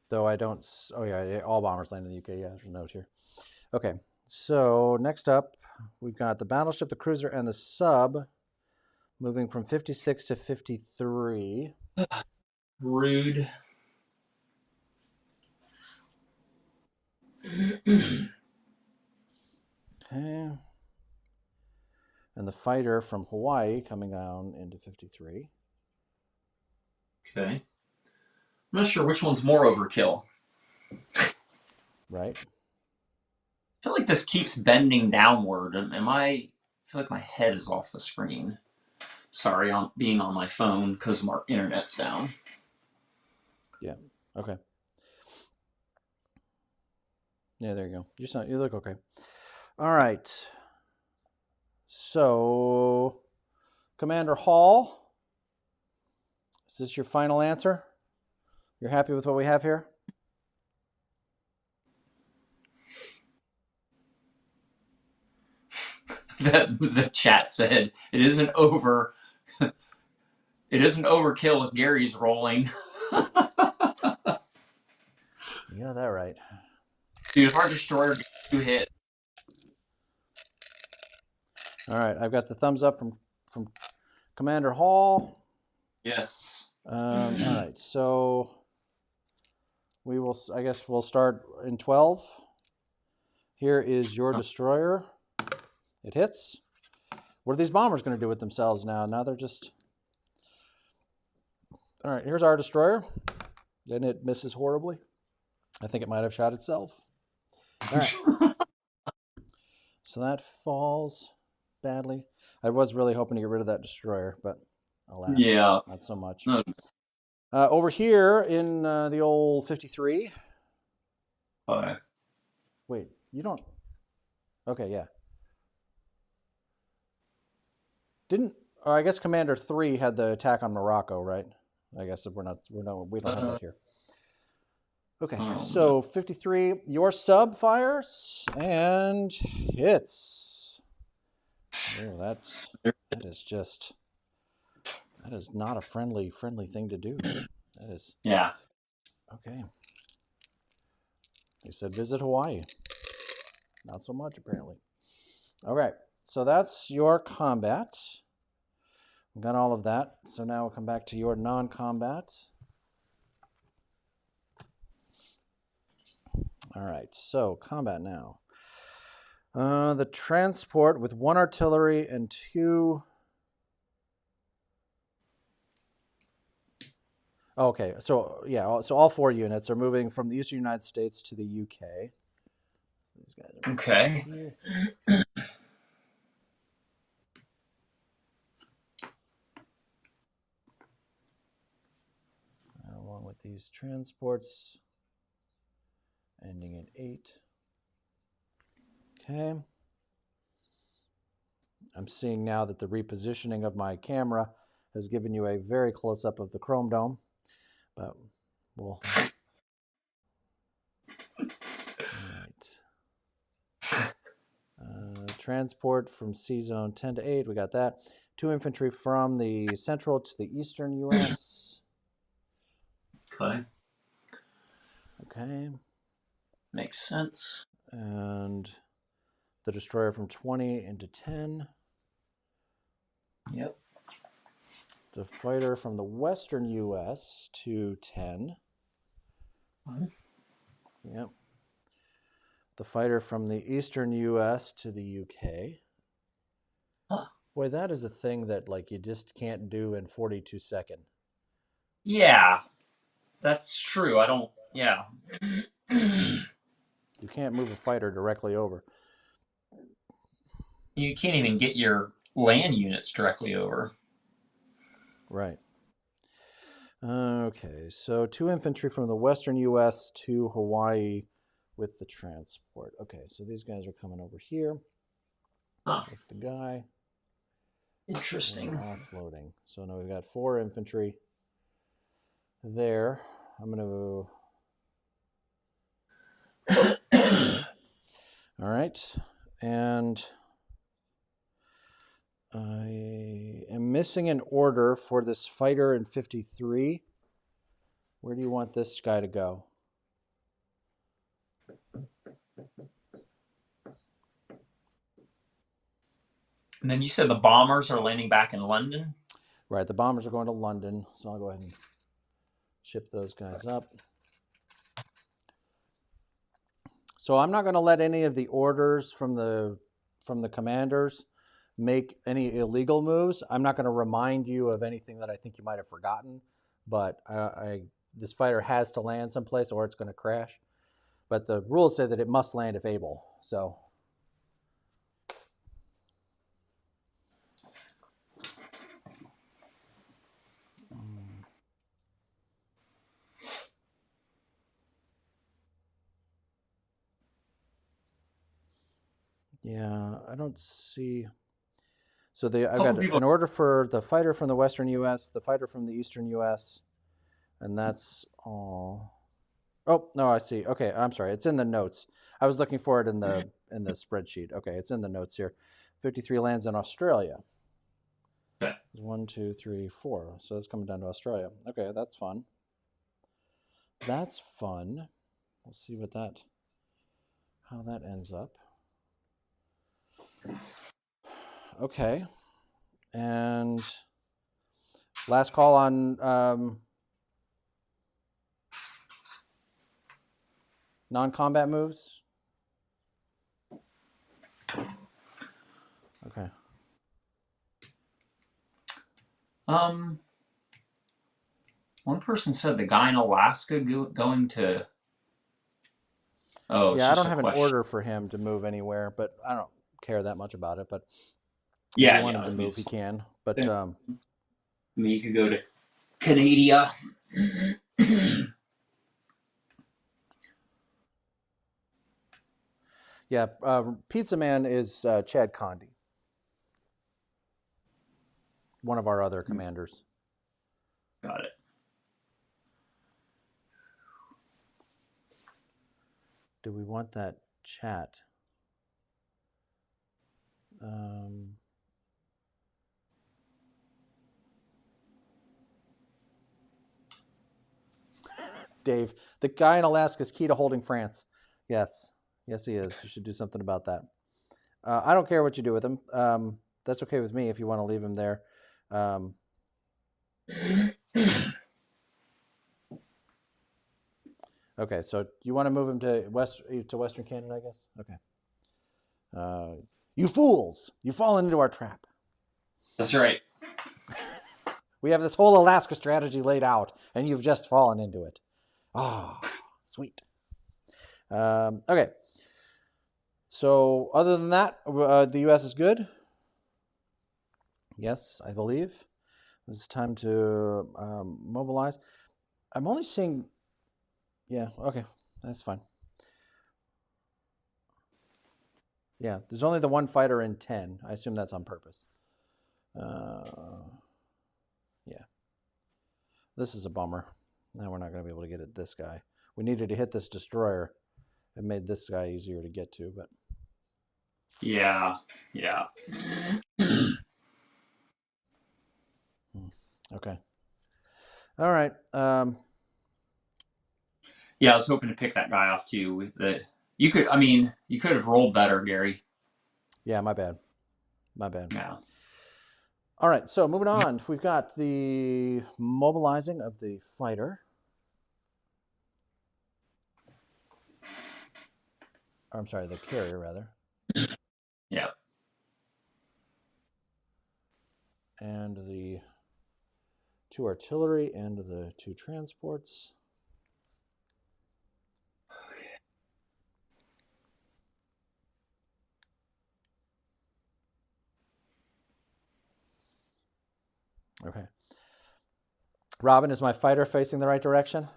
Though I don't. Oh yeah, all bombers land in the UK. Yeah, there's a note here. Okay, so next up, we've got the battleship, the cruiser, and the sub, moving from 56 to 53. Rude. Okay. And the fighter from Hawaii coming down into 53. Okay. I'm not sure which one's more overkill. Right. I feel like this keeps bending downward. I feel like my head is off the screen. Sorry, I'm being on my phone because my internet's down. Yeah. Okay. Yeah, there you go. You look okay. All right. So, Commander Hall, is this your final answer? You're happy with what we have here? The chat said it isn't over. It isn't overkill if Gary's rolling. You got that right. Dude, if our destroyer gets 2 hit. All right, I've got the thumbs up from Commander Hall. Yes. All right, so we will. I guess we'll start in 12. Here is your destroyer. It hits. What are these bombers going to do with themselves now? Now they're just. All right, here's our destroyer. And it misses horribly. I think it might have shot itself. All right. So that falls badly. I was really hoping to get rid of that destroyer, but alas, Yeah. not so much. No. Over here in the old 53. Okay. Wait, you don't. Okay, yeah. I guess Commander 3 had the attack on Morocco, right? I guess we don't have that here. Okay, so 53, your sub fires and hits. Oh, that is not a friendly thing to do. That is. Yeah. Okay. They said visit Hawaii. Not so much, apparently. All right, so that's your combat. We've got all of that. So now we'll come back to your non-combat. All right, so combat now. The transport with 1 artillery and 2... Okay, so yeah, so all 4 units are moving from the eastern United States to the UK. These guys are okay. Along with these transports ending in 8. Okay. I'm seeing now that the repositioning of my camera has given you a very close-up of the Chrome Dome, but we'll... Transport from C-Zone 10 to 8, we got that. 2 infantry from the central to the eastern U.S. Okay. Okay. Makes sense. And the destroyer from 20 into 10. Yep. The fighter from the western U.S. to 10. Okay. Yep. The fighter from the eastern U.S. to the U.K. Huh. Boy, that is a thing that like you just can't do in 42 seconds. Yeah, that's true. I don't. Yeah. You can't move a fighter directly over. You can't even get your land units directly over. Right. Okay, so 2 infantry from the western U.S. to Hawaii with the transport. Okay, so these guys are coming over here with the guy. Interesting. And offloading. So now we've got 4 infantry there. I'm going to... Okay. All right. And I am missing an order for this fighter in 53. Where do you want this guy to go? And then you said the bombers are landing back in London? Right, the bombers are going to London, so I'll go ahead and ship those guys up. So I'm not going to let any of the orders from the commanders make any illegal moves. I'm not going to remind you of anything that I think you might have forgotten, but this fighter has to land someplace or it's going to crash. But the rules say that it must land if able. So yeah, I don't see. So I've got an order for the fighter from the western U.S., the fighter from the eastern U.S., and that's all. Oh no, I see. Okay, I'm sorry. It's in the notes. I was looking for it in the spreadsheet. Okay, it's in the notes here. 53 lands in Australia. Okay. 1, 2, 3, 4. So that's coming down to Australia. Okay, that's fun. That's fun. We'll see how that ends up. Okay. And last call on non-combat moves. Okay. One person said the guy in Alaska going to. Oh, yeah, I don't have an order for him to move anywhere, but I don't care that much about it. But if you want him to move, he can. But you could go to Canada. Yeah, Pizza Man is Chad Condi, one of our other commanders. Got it. Do we want that chat? Dave, the guy in Alaska is key to holding France. Yes, he is. You should do something about that. I don't care what you do with him. That's okay with me if you want to leave him there. Okay, so you want to move him to Western Canada, I guess? Okay. You fools! You've fallen into our trap. That's right. We have this whole Alaska strategy laid out, and you've just fallen into it. Ah, sweet. Okay. So other than that, the U.S. is good. Yes, I believe. It's time to mobilize. I'm only seeing... Yeah, okay. That's fine. Yeah, there's only the one fighter in 10. I assume that's on purpose. Yeah. This is a bummer. Now we're not going to be able to get at this guy. We needed to hit this destroyer. It made this guy easier to get to, but... Yeah. Okay. All right. Yeah, I was hoping to pick that guy off too. You could have rolled better, Gary. Yeah, my bad. Yeah. All right, so moving on. We've got the mobilizing of the fighter. Or, I'm sorry, the carrier, rather. Yeah. And the 2 artillery and the 2 transports. Okay. Robin, is my fighter facing the right direction?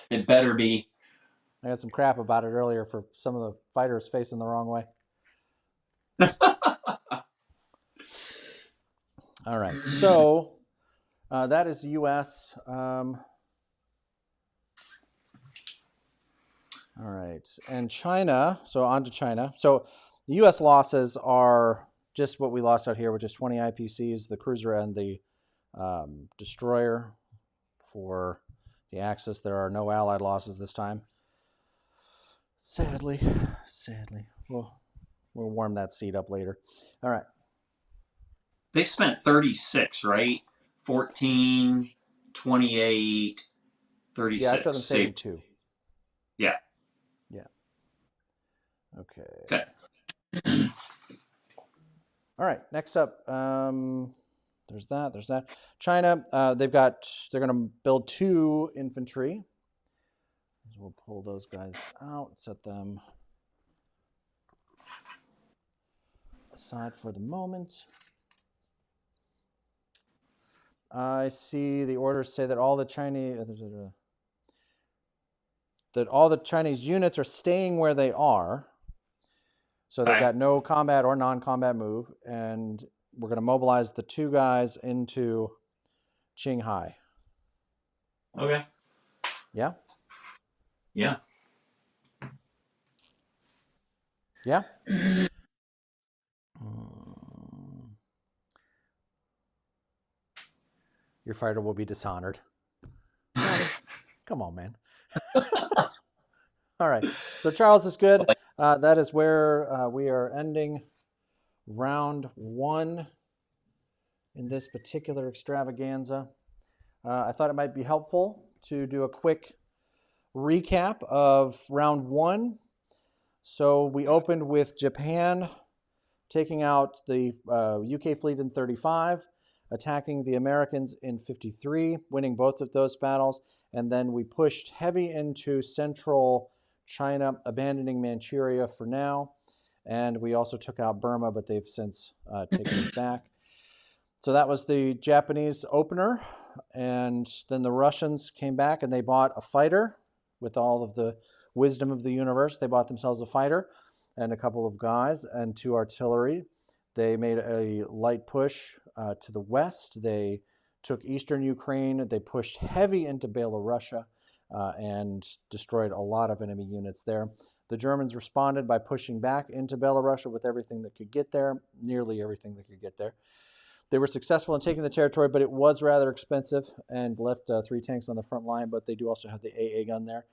It better be. I got some crap about it earlier for some of the fighters facing the wrong way. All right, so that is U.S. All right, and China. So on to China. So the U.S. losses are just what we lost out here, which is 20 IPCs, the cruiser and the destroyer. For the Axis, there are no Allied losses this time. Sadly. We'll warm that seat up later. All right. They spent 36, right? 14, 28, 36. Yeah, I showed them saving 2. Yeah. Okay. Okay. All right. Next up, there's that. China, they're going to build 2 infantry. We'll pull those guys out, set them aside for the moment. I see the orders say that all the Chinese units are staying where they are. So they've got no combat or non-combat move, and we're going to mobilize the 2 guys into Qinghai. Okay. Yeah? Yeah. Yeah? Your fighter will be dishonored. Come on, man. All right. So Charles is good. That is where we are ending round 1 in this particular extravaganza. I thought it might be helpful to do a quick recap of round 1. So we opened with Japan taking out the UK fleet in 35, attacking the Americans in 53, winning both of those battles, and then we pushed heavy into central China, abandoning Manchuria for now, and we also took out Burma, but they've since taken it back. So that was the Japanese opener, and then the Russians came back and they bought a fighter. With all of the wisdom of the universe, they bought themselves a fighter and a couple of guys and 2 artillery. They made a light push to the west. They took eastern Ukraine. They pushed heavy into Belarus and destroyed a lot of enemy units there. The Germans responded by pushing back into Belarus with everything that could get there, nearly everything that could get there. They were successful in taking the territory, but it was rather expensive and left 3 tanks on the front line, but they do also have the AA gun there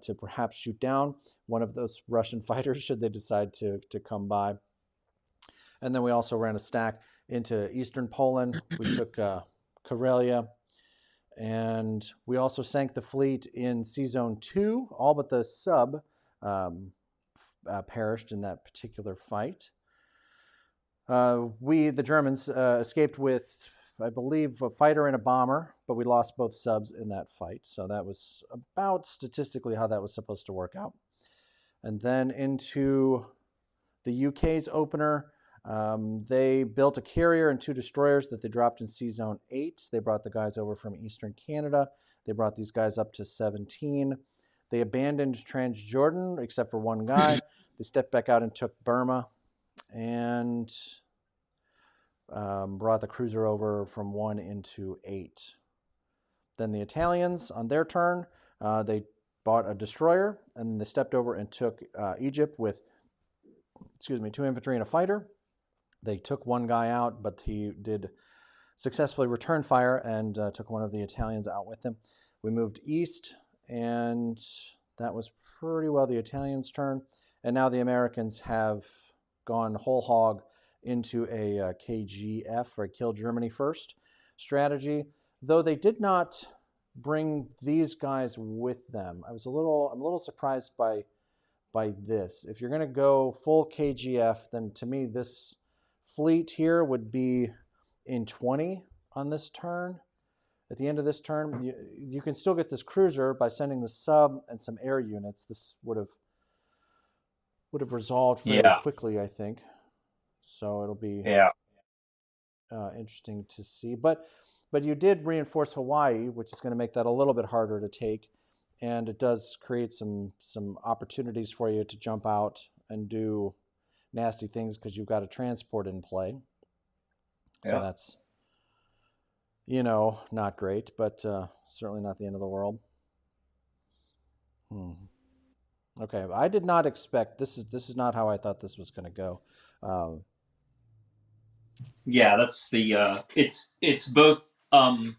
to perhaps shoot down one of those Russian fighters should they decide to come by. And then we also ran a stack into eastern Poland. We took Karelia, and we also sank the fleet in Sea Zone 2. All but the sub perished in that particular fight. The Germans, escaped with, I believe, a fighter and a bomber, but we lost both subs in that fight. So that was about statistically how that was supposed to work out. And then into the UK's opener, they built a carrier and 2 destroyers that they dropped in Sea Zone 8. They brought the guys over from Eastern Canada. They brought these guys up to 17. They abandoned Transjordan, except for 1 guy. They stepped back out and took Burma, and brought the cruiser over from 1 into 8. Then the Italians, on their turn, they bought a destroyer, and they stepped over and took Egypt with, 2 infantry and a fighter. They took 1 guy out, but he did successfully return fire and took one of the Italians out with him. We moved east, and that was pretty well the Italians' turn. And now the Americans have gone whole hog into a KGF, or Kill Germany First strategy, though they did not bring these guys with them. I'm a little surprised by this. If you're going to go full KGF, then to me this fleet here would be in 20 on this turn. At the end of this turn, you can still get this cruiser by sending the sub and some air units. This would have resolved fairly quickly, I think. So it'll be interesting to see. But you did reinforce Hawaii, which is going to make that a little bit harder to take, and it does create some opportunities for you to jump out and do nasty things because you've got a transport in play. So that's, not great, but certainly not the end of the world. Okay, I did not expect this is not how I thought this was going to go. Yeah, that's the it's both. It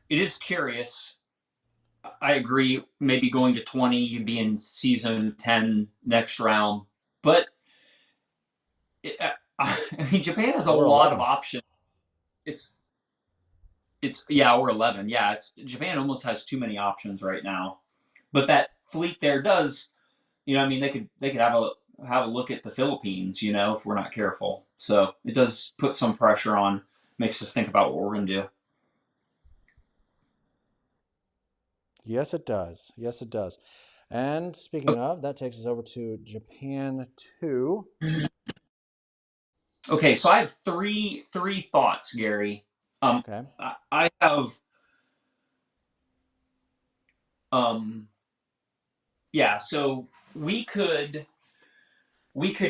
is curious. I agree. Maybe going to 20, you'd be in season 10 next round, but I mean, Japan has a lot of options. It's or 11. Yeah, Japan almost has too many options right now. But that fleet there does, I mean, they could have a look at the Philippines, if we're not careful. So it does put some pressure on, makes us think about what we're going to do. Yes, it does. Yes, it does. And speaking of, that takes us over to Japan-2. Okay, so I have three thoughts, Gary. Okay. I have so we could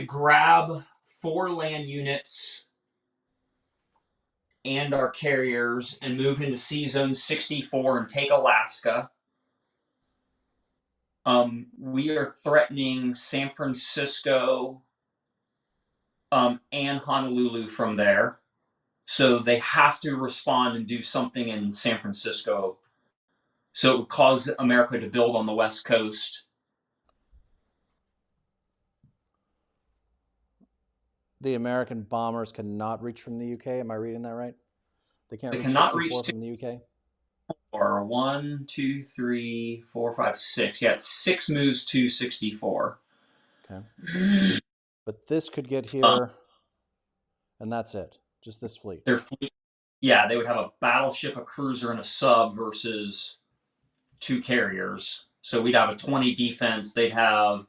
grab 4 land units and our carriers and move into Sea Zone 64 and take Alaska. We are threatening San Francisco and Honolulu from there. So they have to respond and do something in San Francisco. So it would cause America to build on the West Coast. The American bombers cannot reach from the UK. Am I reading that right? They can't reach from the UK? Or 1, 2, 3, 4, 5, 6. Yeah, it's 6 moves to 64. Okay. But this could get here, and that's it. Just this fleet. Their fleet, yeah, they would have a battleship, a cruiser, and a sub versus 2 carriers. So we'd have a 20 defense. They'd have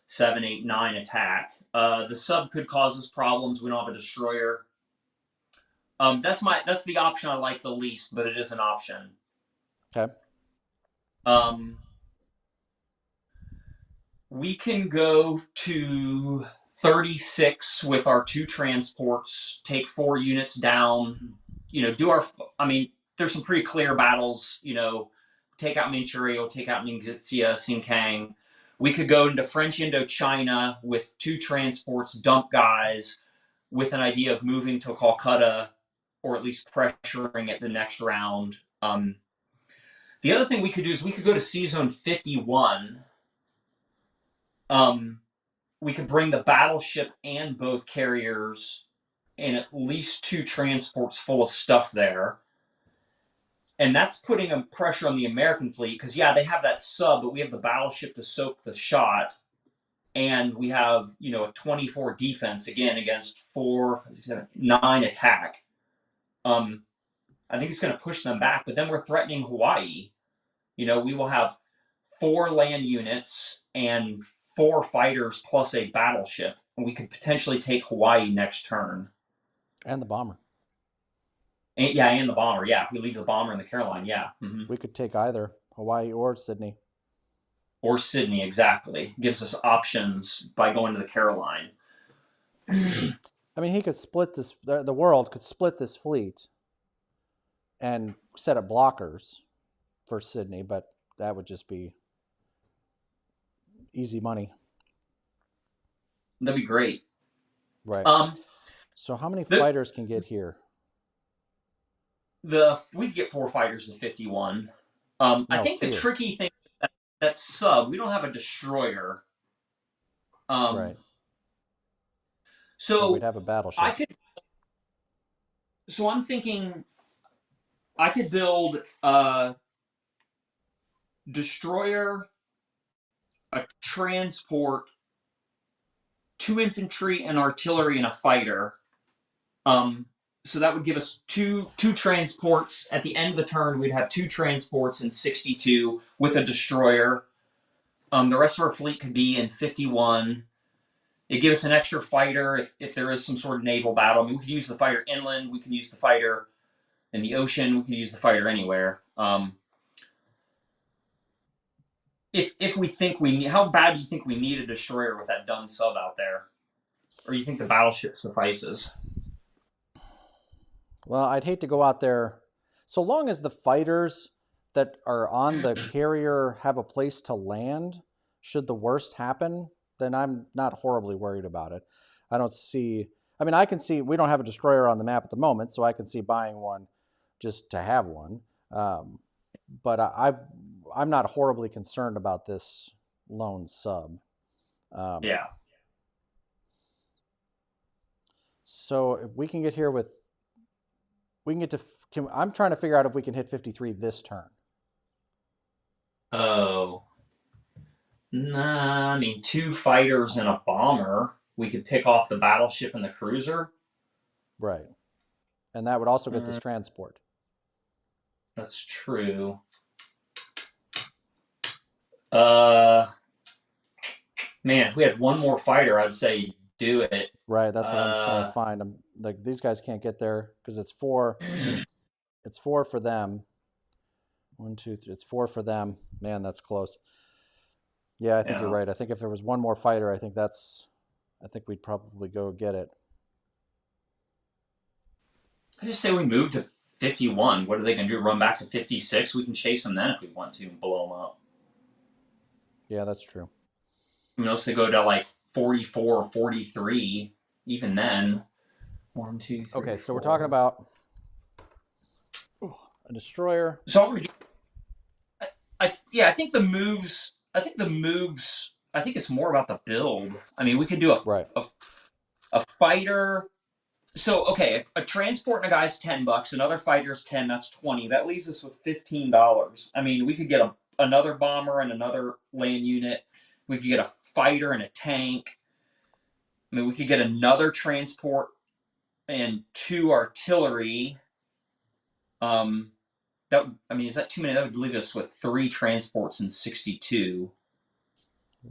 7, 8, 9 attack. The sub could cause us problems. We don't have a destroyer. That's the option I like the least, but it is an option. Okay. We can go to 36 with our 2 transports, take 4 units down, there's some pretty clear battles, take out Manchuria, take out Ningxia, Xinjiang. We could go into French Indochina with 2 transports, dump guys, with an idea of moving to Calcutta, or at least pressuring it the next round. The other thing we could do is we could go to Sea Zone 51. We could bring the battleship and both carriers and at least 2 transports full of stuff there. And that's putting a pressure on the American fleet because, yeah, they have that sub, but we have the battleship to soak the shot. And we have, a 24 defense, again, against 4, 6, 7, 9 attack. I think it's going to push them back. But then we're threatening Hawaii. We will have 4 land units and 4 fighters plus a battleship, and we could potentially take Hawaii next turn. And the bomber. And the bomber. Yeah, if we leave the bomber in the Caroline, yeah. Mm-hmm. We could take either Hawaii or Sydney. Or Sydney, exactly. Gives us options by going to the Caroline. I mean, he could split this. The world could split this fleet and set up blockers for Sydney, but that would just be easy money. That'd be great. Right. So how many fighters can get here? We get 4 fighters to 51. I think the tricky thing is that sub, we don't have a destroyer. Right. So we'd have a battleship. So I'm thinking I could build a destroyer, a transport, 2 infantry and artillery, and a fighter. So that would give us two transports. At the end of the turn, we'd have 2 transports in 62 with a destroyer. The rest of our fleet could be in 51. it gives us an extra fighter if there is some sort of naval battle. I mean, we could use the fighter inland. We can use the fighter in the ocean. We can use the fighter anywhere. If we think we need, how bad do you think we need a destroyer with that dumb sub out there, or you think the battleship suffices? Well, I'd hate to go out there. So long as the fighters that are on the carrier have a place to land, should the worst happen, then I'm not horribly worried about it. I don't see, I mean, I can see, we don't have a destroyer on the map at the moment, so I can see buying one just to have one. But I'm not horribly concerned about this lone sub. Yeah. So if we can get here with, we can get to, I'm trying to figure out if we can hit 53 this turn. Oh. Nah, I mean, 2 fighters and a bomber. We could pick off the battleship and the cruiser. Right. And that would also get this transport. That's true. Man, if we had one more fighter, I'd say do it. Right, that's what I'm trying to find. I'm like, these guys can't get there because it's 4. It's 4 for them. 1, 2, 3. It's 4 for them. Man, that's close. Yeah, I think you're right. I think if there was one more fighter, I think we'd probably go get it. I just say we move to 51. What are they going to do? Run back to 56? We can chase them then if we want to and blow them up. Yeah, that's true. I mean, unless they go to like 44 or 43, even then. 1, 2, 3. Okay, so we're talking about a destroyer. So I think the moves. I think it's more about the build. I mean, we could do a fighter. So okay, a transport and a guy's $10. Another fighter's 10. That's 20. That leaves us with $15. I mean, we could get another bomber and another land unit. We could get a fighter and a tank. I mean, we could get another transport and 2 artillery. Is that too many? That would leave us with 3 transports and 62.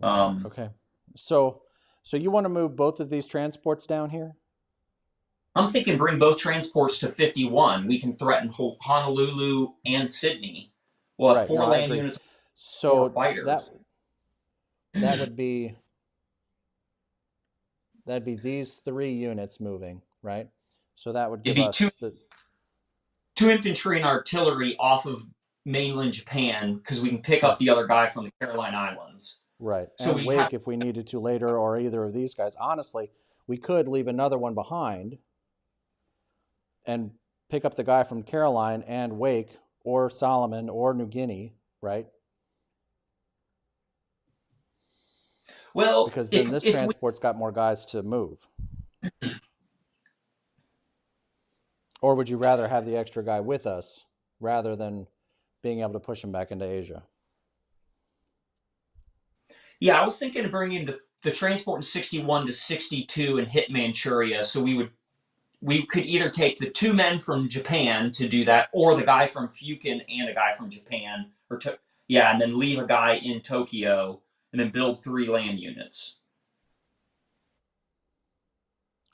Okay. So you want to move both of these transports down here? I'm thinking bring both transports to 51. We can threaten Honolulu and Sydney. We'll have 4 land units, so 4 fighters. That'd be these 3 units moving, right? So that would give us 2 infantry and artillery off of mainland Japan because we can pick up the other guy from the Caroline Islands. Right. So and Wake if we needed to later, or either of these guys. Honestly, we could leave another one behind and pick up the guy from Caroline and Wake or Solomon or New Guinea, right? Well, because then this transport's got more guys to move. Or would you rather have the extra guy with us rather than being able to push him back into Asia? Yeah, I was thinking of bringing the transport in 61 to 62 and hit Manchuria. So we could either take the 2 men from Japan to do that, or the guy from Fukin and a guy from Japan, and then leave a guy in Tokyo and then build 3 land units.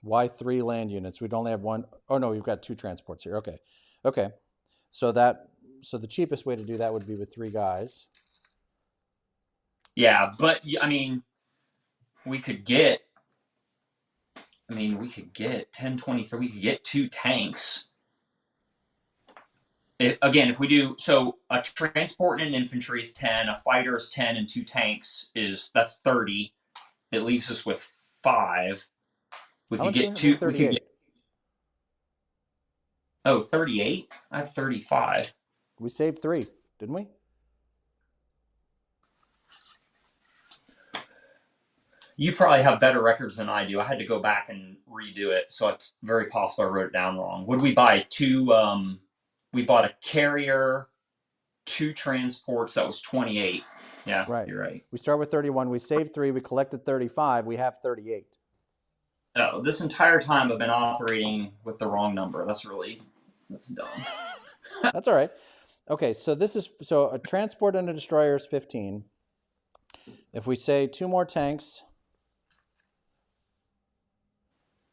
Why 3 land units? We'd only have 1. Oh no, we've got 2 transports here. Okay. So the cheapest way to do that would be with 3 guys. Yeah, but I mean, we could get 10, 23. We could get 2 tanks. If we do, so a transport and an infantry is 10, a fighter is 10, and 2 tanks that's 30. It leaves us with 5. We could get 2. We could get 38? I have 35. We saved 3, didn't we? You probably have better records than I do. I had to go back and redo it, so it's very possible I wrote it down wrong. Would we buy 2? We bought a carrier, 2 transports. That was 28. Yeah, right. You're right. We start with 31. We saved 3. We collected 35. We have 38. Oh, this entire time I've been operating with the wrong number. That's dumb. That's all right. Okay, so a transport and a destroyer is 15. If we say 2 more tanks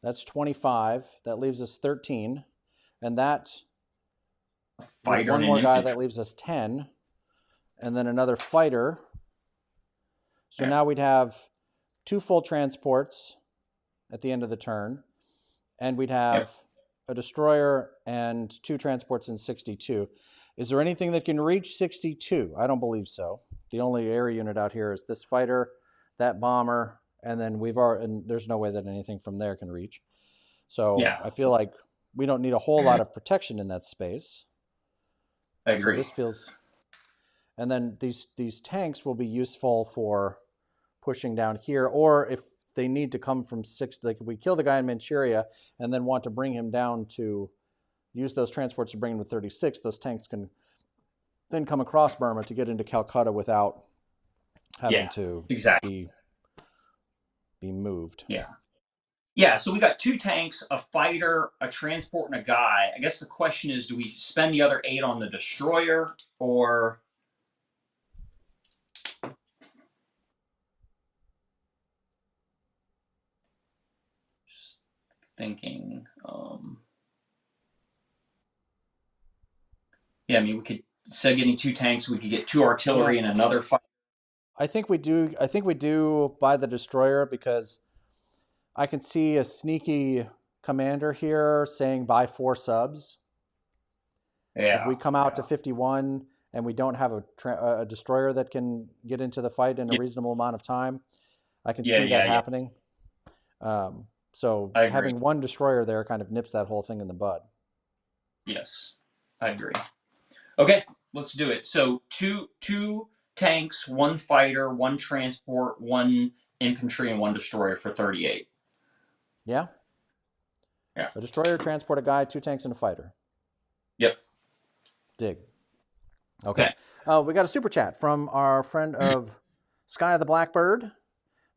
That's 25. That leaves us 13. And that, A with fighter one and more an guy, infantry. that leaves us 10. And then another fighter. So Yeah. now we'd have 2 full transports at the end of the turn. And we'd have a destroyer and 2 transports in 62. Is there anything that can reach 62? I don't believe so. The only air unit out here is this fighter, that bomber, and then and there's no way that anything from there can reach. So Yeah. I feel like we don't need a whole lot of protection in that space. I agree. So this feels, and then these tanks will be useful for pushing down here, or if they need to come from 6, like if we kill the guy in Manchuria and then want to bring him down to use those transports to bring him to 36, those tanks can then come across Burma to get into Calcutta without having to exactly. be moved. Yeah, so we got 2 tanks, a fighter, a transport, and a guy. I guess the question is, do we spend the other 8 on the destroyer, or... Just thinking. Yeah, I mean, we could, instead of getting 2 tanks, we could get 2 artillery and another fighter. I think we do buy the destroyer, because I can see a sneaky commander here saying buy 4 subs. Yeah. If we come out to 51 and we don't have a destroyer that can get into the fight in a reasonable amount of time, I can see that happening. So having 1 destroyer there kind of nips that whole thing in the bud. Yes, I agree. Okay, let's do it. So two tanks, 1 fighter, 1 transport, 1 infantry, and 1 destroyer for 38. Yeah? Yeah. A destroyer, transport, a guy, 2 tanks, and a fighter. Yep. Dig. Okay. We got a super chat from our friend of Sky of the Blackbird.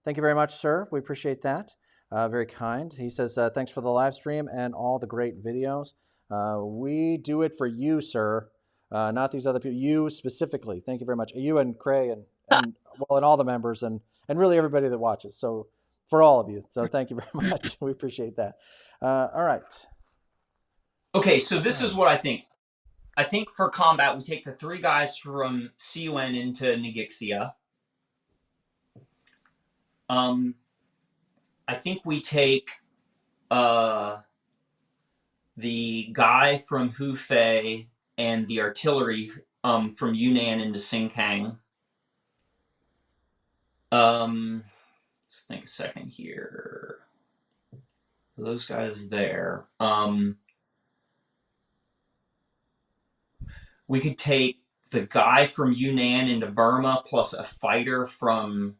Thank you very much, sir. We appreciate that. Very kind. He says, thanks for the live stream and all the great videos. We do it for you, sir. Not these other people. You specifically. Thank you very much. You and Cray and all the members and really everybody that watches. So for all of you. So thank you very much. We appreciate that. All right. Okay, so this is what I think. I think for combat, we take the 3 guys from CUN into Nagixia. I think we take the guy from Hufei and the artillery from Yunnan into Xingkang. Let's think a second here. Those guys there. We could take the guy from Yunnan into Burma plus a fighter from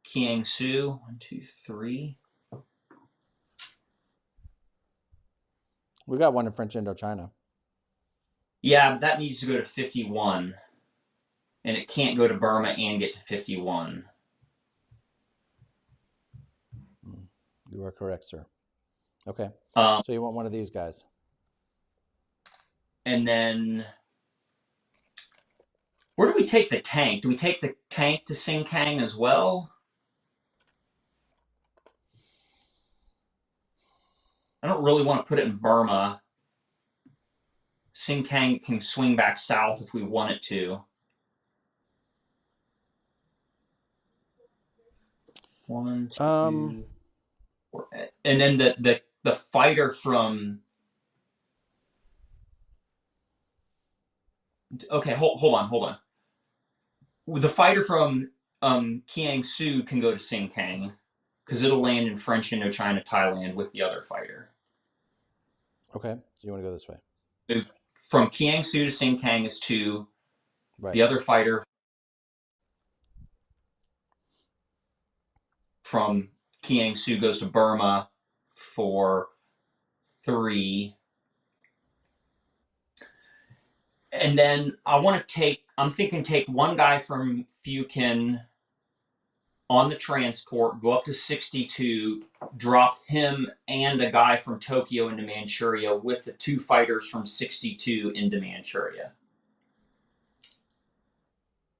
Kiangsu. 1, 2, 3. We got 1 in French Indochina. Yeah, but that needs to go to 51. And it can't go to Burma and get to 51. You are correct, sir. Okay. So you want 1 of these guys. And then... where do we take the tank? Do we take the tank to Xingkang as well? I don't really want to put it in Burma. Xingkang can swing back south if we want it to. 1, 2, 4. And then the fighter from... okay, hold on. The fighter from Kiangsu can go to Xingkang, because it'll land in French Indochina, Thailand with the other fighter. Okay, so you want to go this way. From Kiangsu to Xingkang is 2. Right. The other fighter from Kiangsu goes to Burma for 3. And then I'm thinking take 1 guy from Fukin on the transport, go up to 62, drop him and a guy from Tokyo into Manchuria with the 2 fighters from 62 into Manchuria.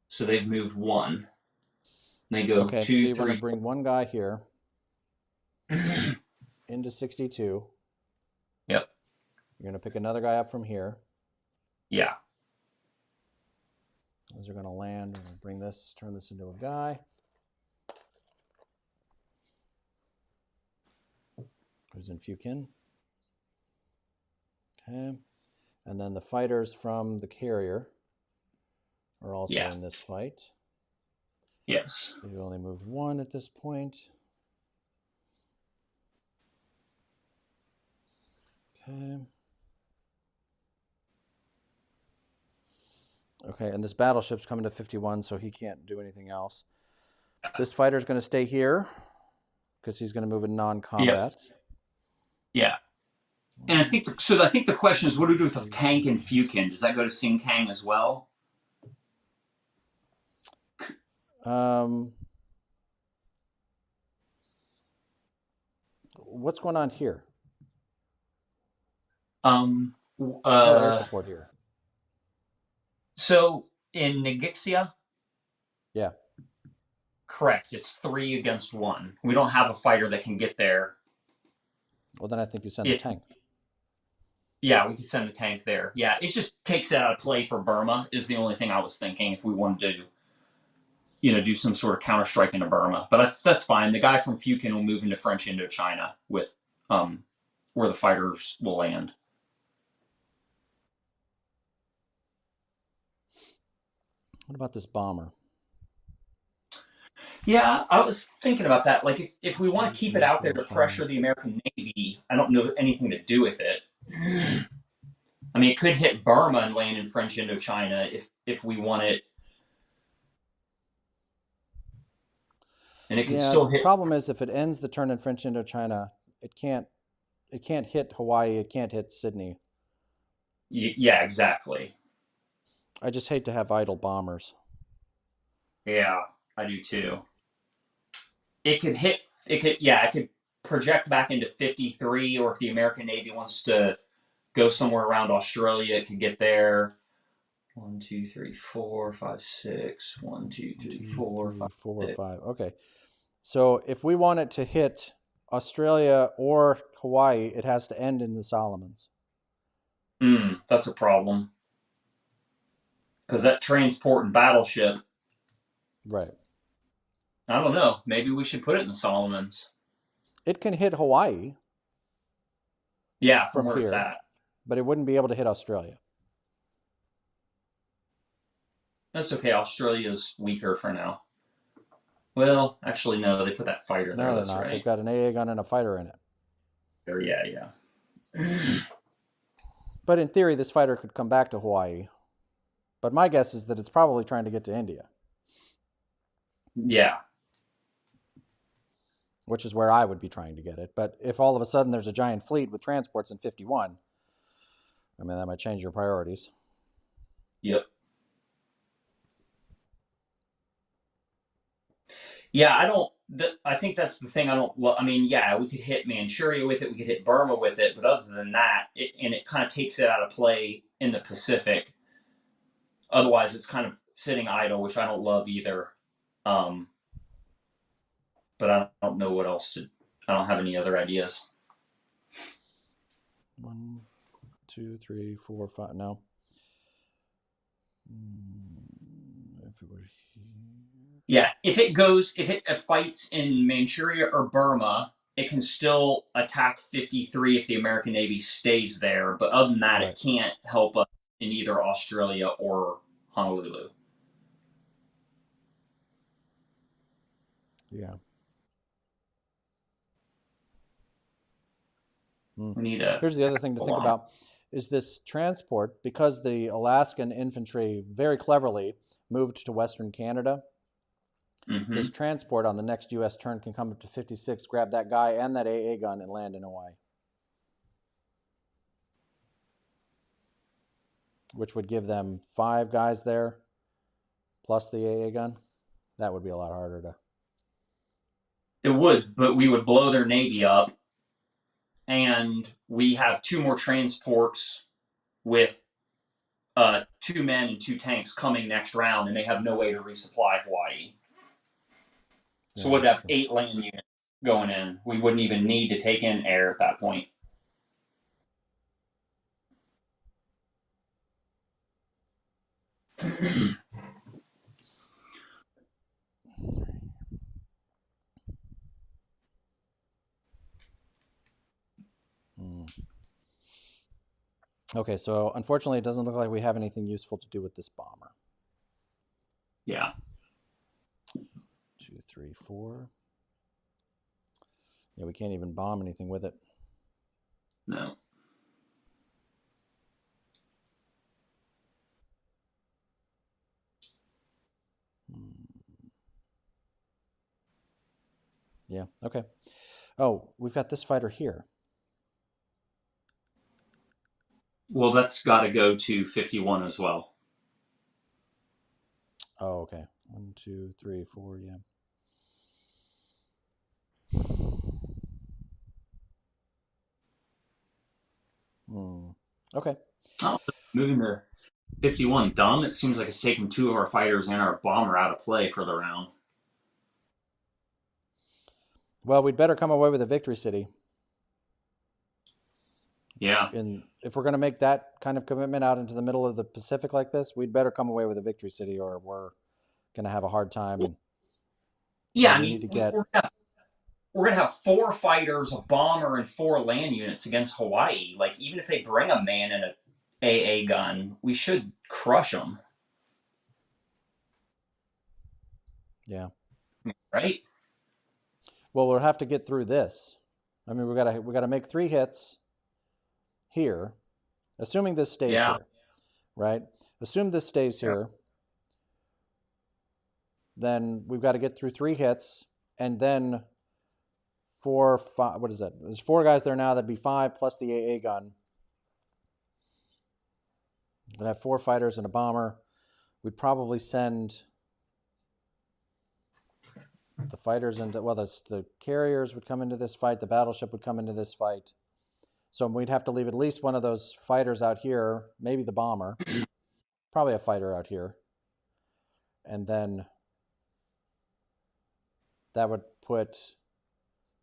So they've moved 1. They go okay, 2, so you 3. want to bring 1 guy here. into 62. Yep. You're going to pick another guy up from here. Yeah. Those are going to land. We're going to bring this, turn this into a guy. Who's in Fukin. Okay. And then the fighters from the carrier are also in this fight. Yes. We've only moved one at this point. Okay. Okay, and this battleship's coming to 51, so he can't do anything else. This fighter's going to stay here because he's going to move in non-combat. Yeah. And I think the question is, what do we do with a tank in Fukin? Does that go to Sinkang as well? What's going on here? There's no air support here. So in Nagixia? Yeah. Correct. It's 3 against 1. We don't have a fighter that can get there. Well, then I think you send the tank. Yeah, we could send a tank there. Yeah, it just takes it out of play for Burma is the only thing I was thinking if we wanted to, do some sort of counter-strike into Burma. But that's fine. The guy from Fukin will move into French Indochina with where the fighters will land. What about this bomber? Yeah, I was thinking about that. Like, if we want to keep it out there to pressure the American Navy, I don't know anything to do with it. I mean, it could hit Burma and land in French Indochina if we want it. And it could still hit. The problem is if it ends the turn in French Indochina, it can't hit Hawaii, it can't hit Sydney. Yeah, exactly. I just hate to have idle bombers. Yeah, I do too. It could project back into 53, or if the American Navy wants to go somewhere around Australia, it could get there. 1, 2, 3, 4, 5, 6. 1, 2, 3, 4, 5. Okay. So if we want it to hit Australia or Hawaii, it has to end in the Solomons. That's a problem. Because that transport and battleship. Right. I don't know. Maybe we should put it in the Solomons. It can hit Hawaii. Yeah, from where it's at. But it wouldn't be able to hit Australia. That's okay. Australia's weaker for now. Well, actually, no. They put that fighter there. No, they're not. Right. They've got an AA gun and a fighter in it. Yeah. But in theory, this fighter could come back to Hawaii. But my guess is that it's probably trying to get to India. Yeah. Which is where I would be trying to get it. But if all of a sudden there's a giant fleet with transports in 51, I mean, that might change your priorities. Yep. Yeah, I think that's the thing I don't love. I mean, yeah, we could hit Manchuria with it, we could hit Burma with it, but other than that, it kind of takes it out of play in the Pacific. Otherwise, it's kind of sitting idle, which I don't love either. But I don't know what else I don't have any other ideas. 1, 2, 3, 4, 5. No. Yeah, if it fights in Manchuria or Burma, it can still attack 53 if the American Navy stays there. But other than that, It can't help us in either Australia or Honolulu. Yeah. Here's the other thing to think about is this transport, because the Alaskan infantry very cleverly moved to Western Canada. Mm-hmm. This transport on the next U.S. turn can come up to 56, grab that guy and that AA gun and land in Hawaii. Which would give them 5 guys there, plus the AA gun. That would be a lot harder to... It would, but we would blow their Navy up. And we have 2 more transports with 2 men and 2 tanks coming next round, and they have no way to resupply Hawaii. So we'd have 8 land units going in. We wouldn't even need to take in air at that point. Okay, so unfortunately, it doesn't look like we have anything useful to do with this bomber. Yeah. 2, 3, 4. Yeah, we can't even bomb anything with it. No. Yeah, okay. Oh, we've got this fighter here. Well, that's got to go to 51 as well. Oh, okay. 1, 2, 3, 4, yeah. Okay. Oh, moving to 51 dumb. It seems like it's taking 2 of our fighters and our bomber out of play for the round. Well, we'd better come away with a victory city. Yeah. And if we're going to make that kind of commitment out into the middle of the Pacific like this, we'd better come away with a victory city, or we're going to have a hard time. Yeah, I mean, we're gonna have 4 fighters, a bomber, and 4 land units against Hawaii. Like, even if they bring a man and a AA gun, we should crush them. Yeah. Right. Well, we'll have to get through this. I mean, we gotta make 3 hits here, assuming this stays here, right? Assume this stays here. Then we've got to get through 3 hits, and then 4, 5. What is that? There's 4 guys there now. That'd be 5 plus the AA gun. We'd have 4 fighters and a bomber. We'd probably send the fighters into, well, the carriers would come into this fight. The battleship would come into this fight. So we'd have to leave at least one of those fighters out here, maybe the bomber, probably a fighter out here. And then that would put...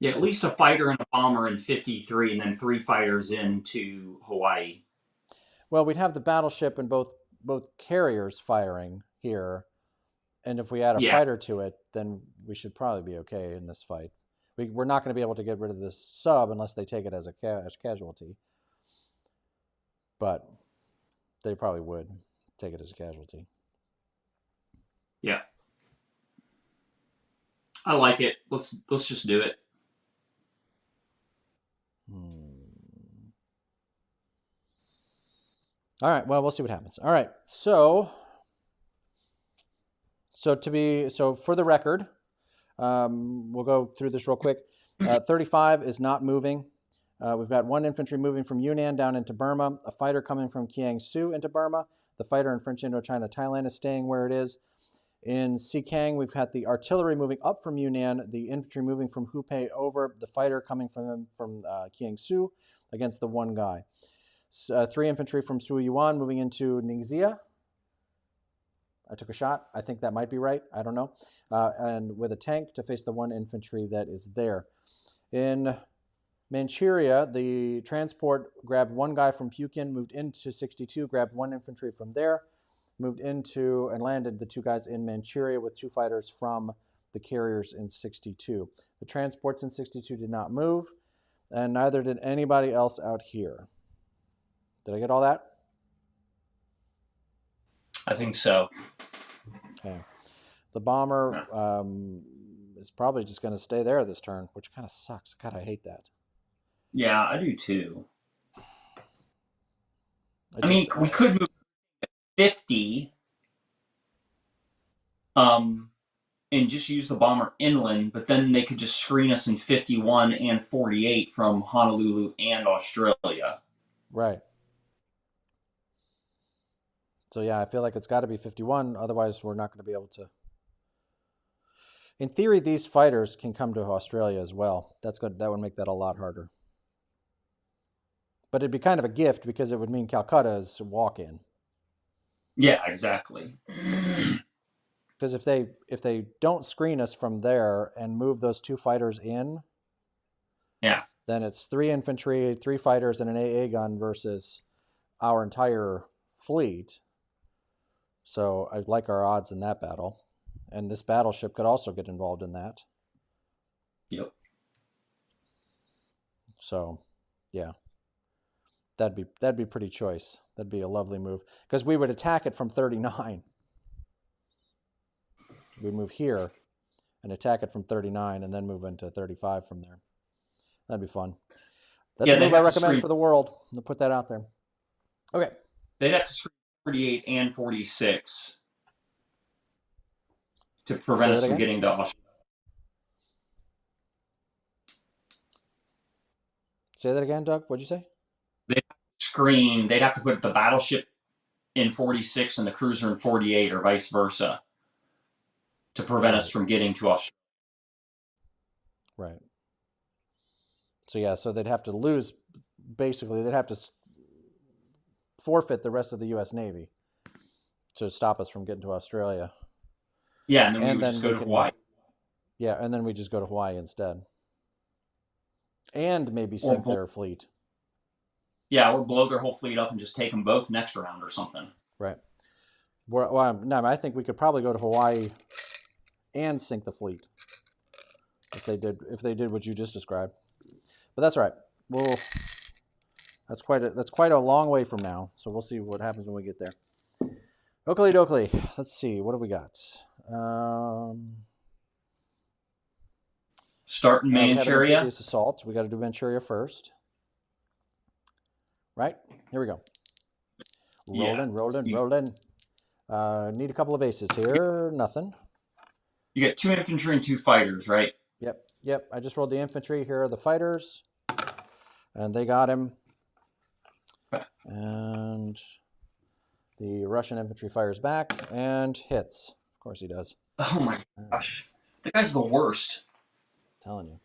Yeah, at least a fighter and a bomber in 53, and then 3 fighters into Hawaii. Well, we'd have the battleship and both carriers firing here. And if we add a fighter to it, then we should probably be okay in this fight. We're not going to be able to get rid of this sub unless they take it as a casualty. But they probably would take it as a casualty. Yeah. I like it. Let's just do it. All right. Well, we'll see what happens. All right. So for the record, we'll go through this real quick. 35 is not moving. We've got 1 infantry moving from Yunnan down into Burma, a fighter coming from Kiangsu into Burma. The fighter in French Indochina, Thailand is staying where it is. In Sikang, we've had the artillery moving up from Yunnan, the infantry moving from Hupei over, the fighter coming from Kiangsu against the 1 guy. 3 infantry from Suyuan moving into Ningxia. I took a shot. I think that might be right. I don't know. And with a tank to face the 1 infantry that is there. In Manchuria, the transport grabbed 1 guy from Pukin, moved into 62, grabbed 1 infantry from there, moved into and landed the 2 guys in Manchuria with 2 fighters from the carriers in 62. The transports in 62 did not move, and neither did anybody else out here. Did I get all that? I think so. Okay. The bomber is probably just going to stay there this turn, which kind of sucks. God, I hate that. Yeah, I do too. I mean, we could move 50 and just use the bomber inland, but then they could just screen us in 51 and 48 from Honolulu and Australia. Right. So, yeah, I feel like it's got to be 51. Otherwise, we're not going to be able to. In theory, these fighters can come to Australia as well. That's good. That would make that a lot harder. But it'd be kind of a gift because it would mean Calcutta is a walk-in. Yeah, exactly. Because if they don't screen us from there and move those 2 fighters in, Yeah. Then it's 3 infantry, 3 fighters, and an AA gun versus our entire fleet. So I like our odds in that battle. And this battleship could also get involved in that. Yep. So, yeah. That'd be pretty choice. That'd be a lovely move. Because we would attack it from 39. We move here and attack it from 39 and then move into 35 from there. That'd be fun. That's a move I recommend for the world. I'll put that out there. Okay. They'd have to screen 48 and 46 to prevent us from getting to Australia. Say that again, Doug. What'd you say? They'd have to put the battleship in 46 and the cruiser in 48 or vice versa to prevent us from getting to Australia. Right. So, yeah, so they'd have to lose, basically, they'd have to forfeit the rest of the U.S. Navy to stop us from getting to Australia. Yeah, and then we would just go to Hawaii. Yeah, and then we just go to Hawaii instead. And maybe sink their fleet. Yeah, or blow their whole fleet up and just take them both next round or something. Right. Well, no, I think we could probably go to Hawaii and sink the fleet if they did what you just described. But that's all right. Well, that's quite a long way from now. So we'll see what happens when we get there. Oakley dokley. Let's see. What have we got? Starting Manchuria. Assault. We got to do Manchuria first. Right? Here we go. Rolling. Need a couple of aces here. Nothing. You get 2 infantry and 2 fighters, right? Yep. I just rolled the infantry. Here are the fighters. And they got him. Okay. And the Russian infantry fires back and hits. Of course he does. Oh my gosh. That guy's the worst. I'm telling you.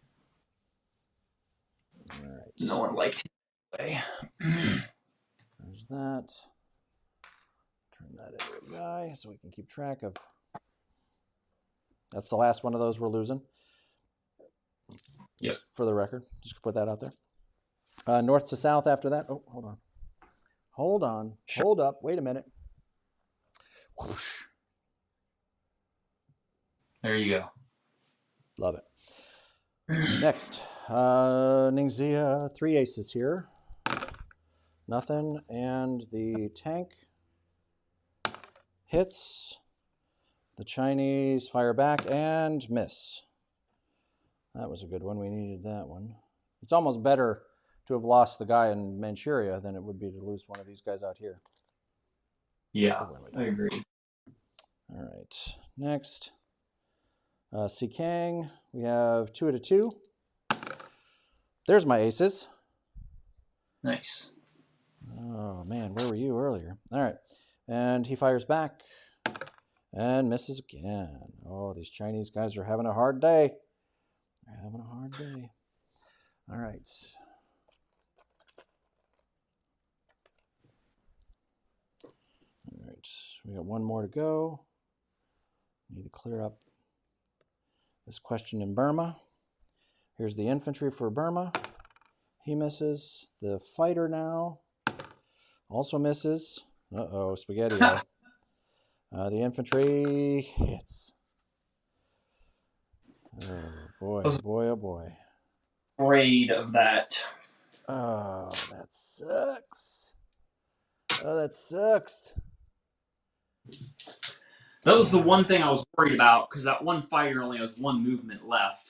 All right. No one liked him. There's that. Turn that into a guy so we can keep track of. That's the last one of those we're losing. Yep. Just for the record. Just put that out there. North to south after that. Oh, hold on. Sure. Hold up. Wait a minute. Whoosh. There you go. Love it. Next. Ningxia, 3 aces here. Nothing. And the tank hits. The Chinese fire back and miss. That was a good one. We needed that one. It's almost better to have lost the guy in Manchuria than it would be to lose one of these guys out here. Yeah, I agree. All right. Next. Sikang. We have 2 out of 2. There's my aces. Nice. Oh, man. Where were you earlier? All right. And he fires back and misses again. Oh, these Chinese guys are having a hard day. They're having a hard day. All right. All right. We got one more to go. Need to clear up this question in Burma. Here's the infantry for Burma. He misses. The fighter now also misses. Uh-oh, spaghetti-o. The infantry hits. Oh, boy, oh, boy. Afraid of that. Oh, that sucks. Oh, that sucks. That was the one thing I was worried about, because that one fighter only has 1 movement left.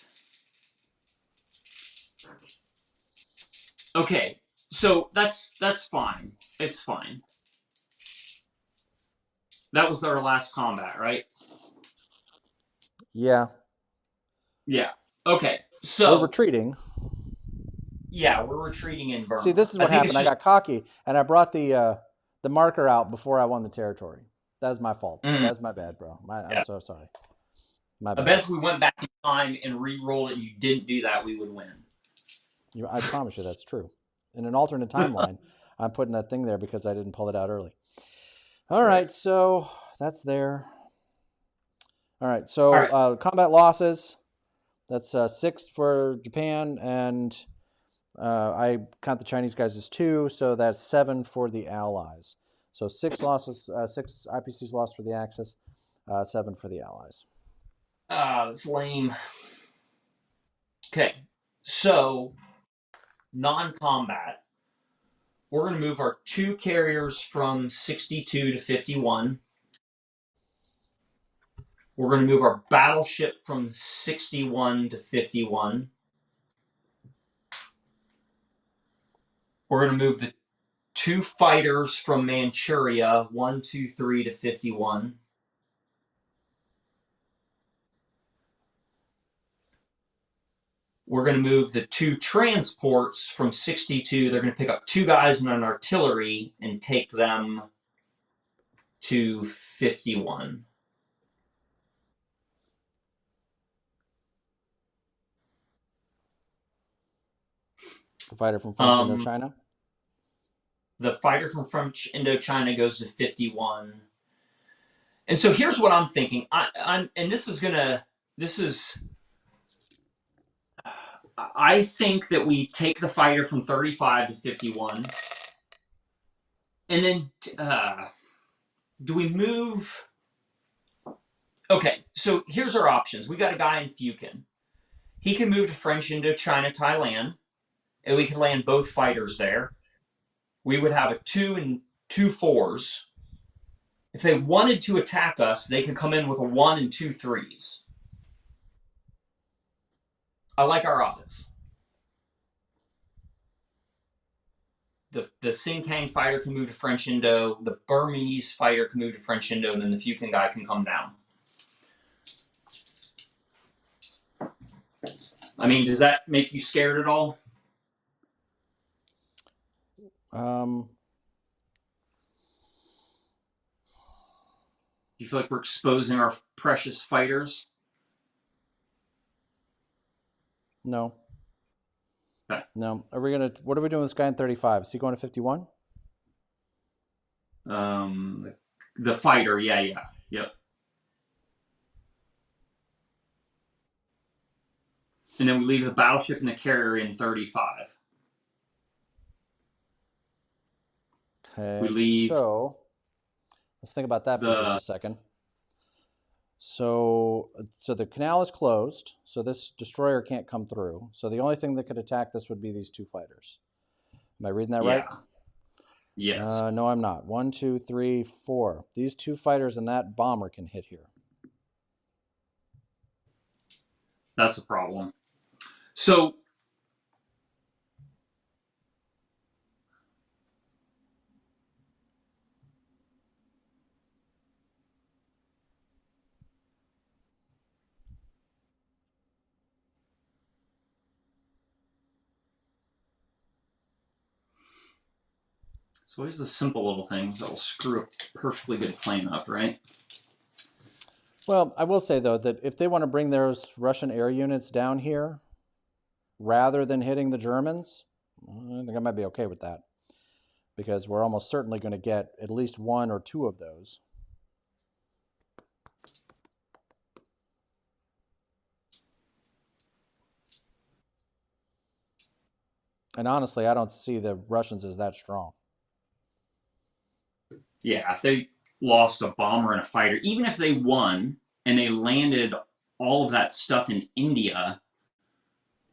Okay, so that's fine. It's fine. That was our last combat, right? Yeah. Yeah. Okay, so... We're retreating. Yeah, we're retreating in Burma. See, this is what happened. I got cocky, and I brought the marker out before I won the territory. That was my fault. That was my bad, bro. I'm so sorry. My bad. I bet if we went back in time and re-rolled it and you didn't do that, we would win. I promise you that's true. In an alternate timeline, I'm putting that thing there because I didn't pull it out early. All right, so that's there. All right, so combat losses. That's 6 for Japan and I count the Chinese guys as 2, so that's 7 for the Allies. So 6 losses, 6 IPCs lost for the Axis, 7 for the Allies. That's lame. Okay, so non-combat. We're going to move our 2 carriers from 62 to 51. We're going to move our battleship from 61 to 51. We're going to move the 2 fighters from Manchuria, 1, 2, 3 to 51. We're going to move the 2 transports from 62. They're going to pick up 2 guys in an artillery and take them to 51. The fighter from French Indochina? The fighter from French Indochina goes to 51. And so here's what I'm thinking. I think that we take the fighter from 35 to 51. And then do we move? Okay, so here's our options. We got a guy in Fukin. He can move to French Indochina, Thailand, and we can land both fighters there. We would have a 2 and 2 4s. If they wanted to attack us, they could come in with a 1 and 2 3s. I like our odds. The Sing-Kang fighter can move to French Indo, the Burmese fighter can move to French Indo, and then the Fukin guy can come down. I mean, does that make you scared at all? Do you feel like we're exposing our precious fighters? No. Okay. No. What are we doing with this guy in 35? Is he going to 51? The fighter, yeah. Yep. And then we leave the battleship and the carrier in 35. Okay. We leave. So let's think about that for just a second. So the canal is closed, so this destroyer can't come through. So the only thing that could attack this would be these 2 fighters. Am I reading that right? Yes. No, I'm not. 1, 2, 3, 4. These 2 fighters and that bomber can hit here. That's a problem. So it's always the simple little things that will screw a perfectly good plane up, right? Well, I will say, though, that if they want to bring those Russian air units down here rather than hitting the Germans, I think I might be okay with that, because we're almost certainly going to get at least 1 or 2 of those. And honestly, I don't see the Russians as that strong. Yeah, if they lost a bomber and a fighter, even if they won and they landed all of that stuff in India,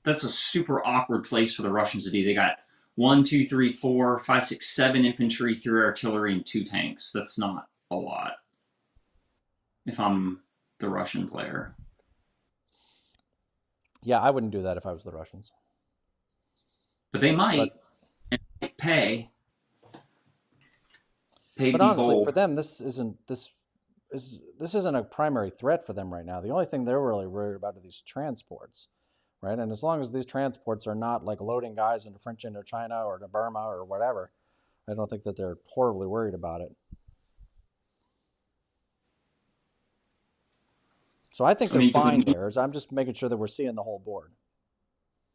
that's a super awkward place for the Russians to be. They got 1, 2, 3, 4, 5, 6, 7 infantry, 3 artillery, and 2 tanks. That's not a lot if I'm the Russian player. Yeah, I wouldn't do that if I was the Russians. But they might pay to but be honestly, bold. For them, this isn't a primary threat for them right now. The only thing they're really worried about are these transports, right? And as long as these transports are not like loading guys into French Indochina or to Burma or whatever, I don't think that they're horribly worried about it. So I think they're fine there. I'm just making sure that we're seeing the whole board.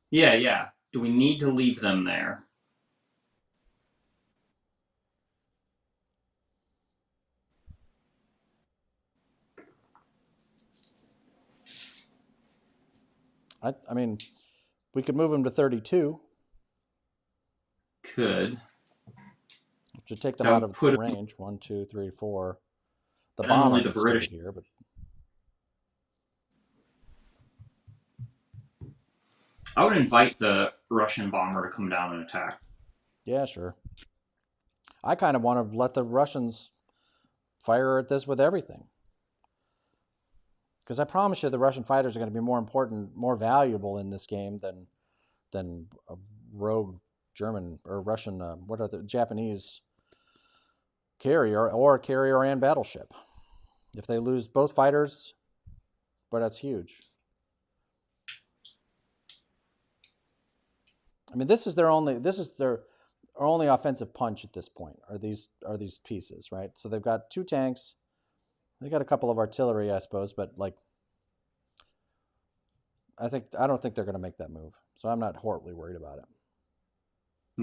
Yeah. Do we need to leave them there? I mean, we could move them to 32. could. Should take them I out would of put range. 1, 2, 3, 4. The and then only bomber the could stay British. here, but I would invite the Russian bomber to come down and attack. yeah, sure. I kind of want to let the Russians fire at this with everything. Because I promise you the Russian fighters are going to be more important, more valuable in this game than a rogue German or Russian, what are the Japanese carrier or carrier and battleship. If they lose both fighters, but that's huge. I mean, this is their only offensive punch at this point. Are these pieces, right? So they've got 2 tanks. They got a couple of artillery, I suppose, but like, I don't think they're going to make that move. So I'm not horribly worried about it.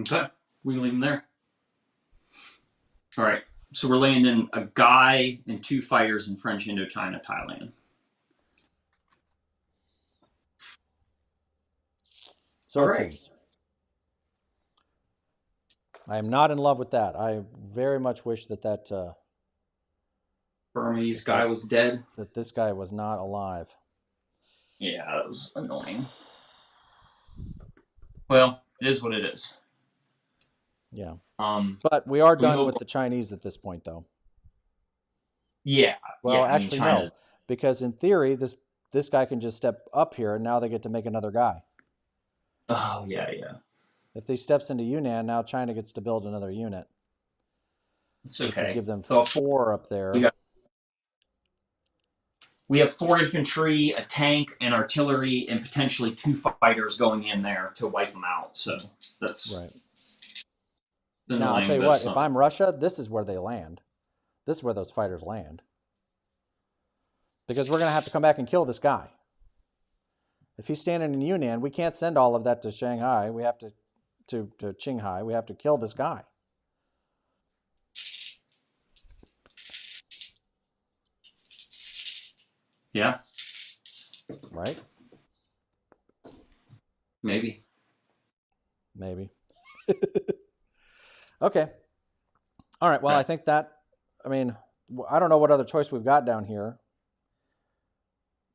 Okay, we can leave them there. All right, so we're laying in a guy and 2 fighters in French Indochina, Thailand. So all it right. seems. I am not in love with that. I very much wish that Burmese guy was dead. That this guy was not alive. Yeah, that was annoying. Well, it is what it is. Yeah. But we are done with the Chinese at this point, though. Yeah. Well, yeah, actually, no, because in theory, this guy can just step up here, and now they get to make another guy. Oh yeah. If he steps into Yunnan, now China gets to build another unit. It's okay. Give them 4 up there. We have 4 infantry, a tank, and artillery, and potentially 2 fighters going in there to wipe them out. So that's right. Annoying, now I'll tell you what: if I'm Russia, this is where they land. This is where those fighters land, because we're going to have to come back and kill this guy. If he's standing in Yunnan, we can't send all of that to Shanghai. We have to Qinghai. We have to kill this guy. Yeah. Right? Maybe. Okay. All right. Well, I think I don't know what other choice we've got down here.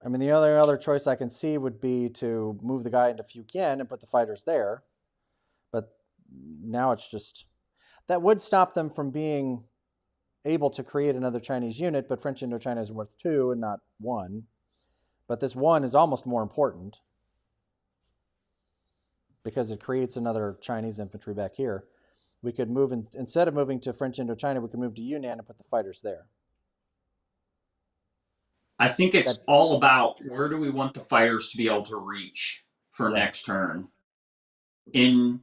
I mean, the other choice I can see would be to move the guy into Fujian and put the fighters there. But now it's just, that would stop them from being able to create another Chinese unit, but French Indochina is worth 2 and not 1. But this 1 is almost more important because it creates another Chinese infantry back here. We could move, instead of moving to French Indochina, we could move to Yunnan and put the fighters there. I think it's all about where do we want the fighters to be able to reach for next turn. In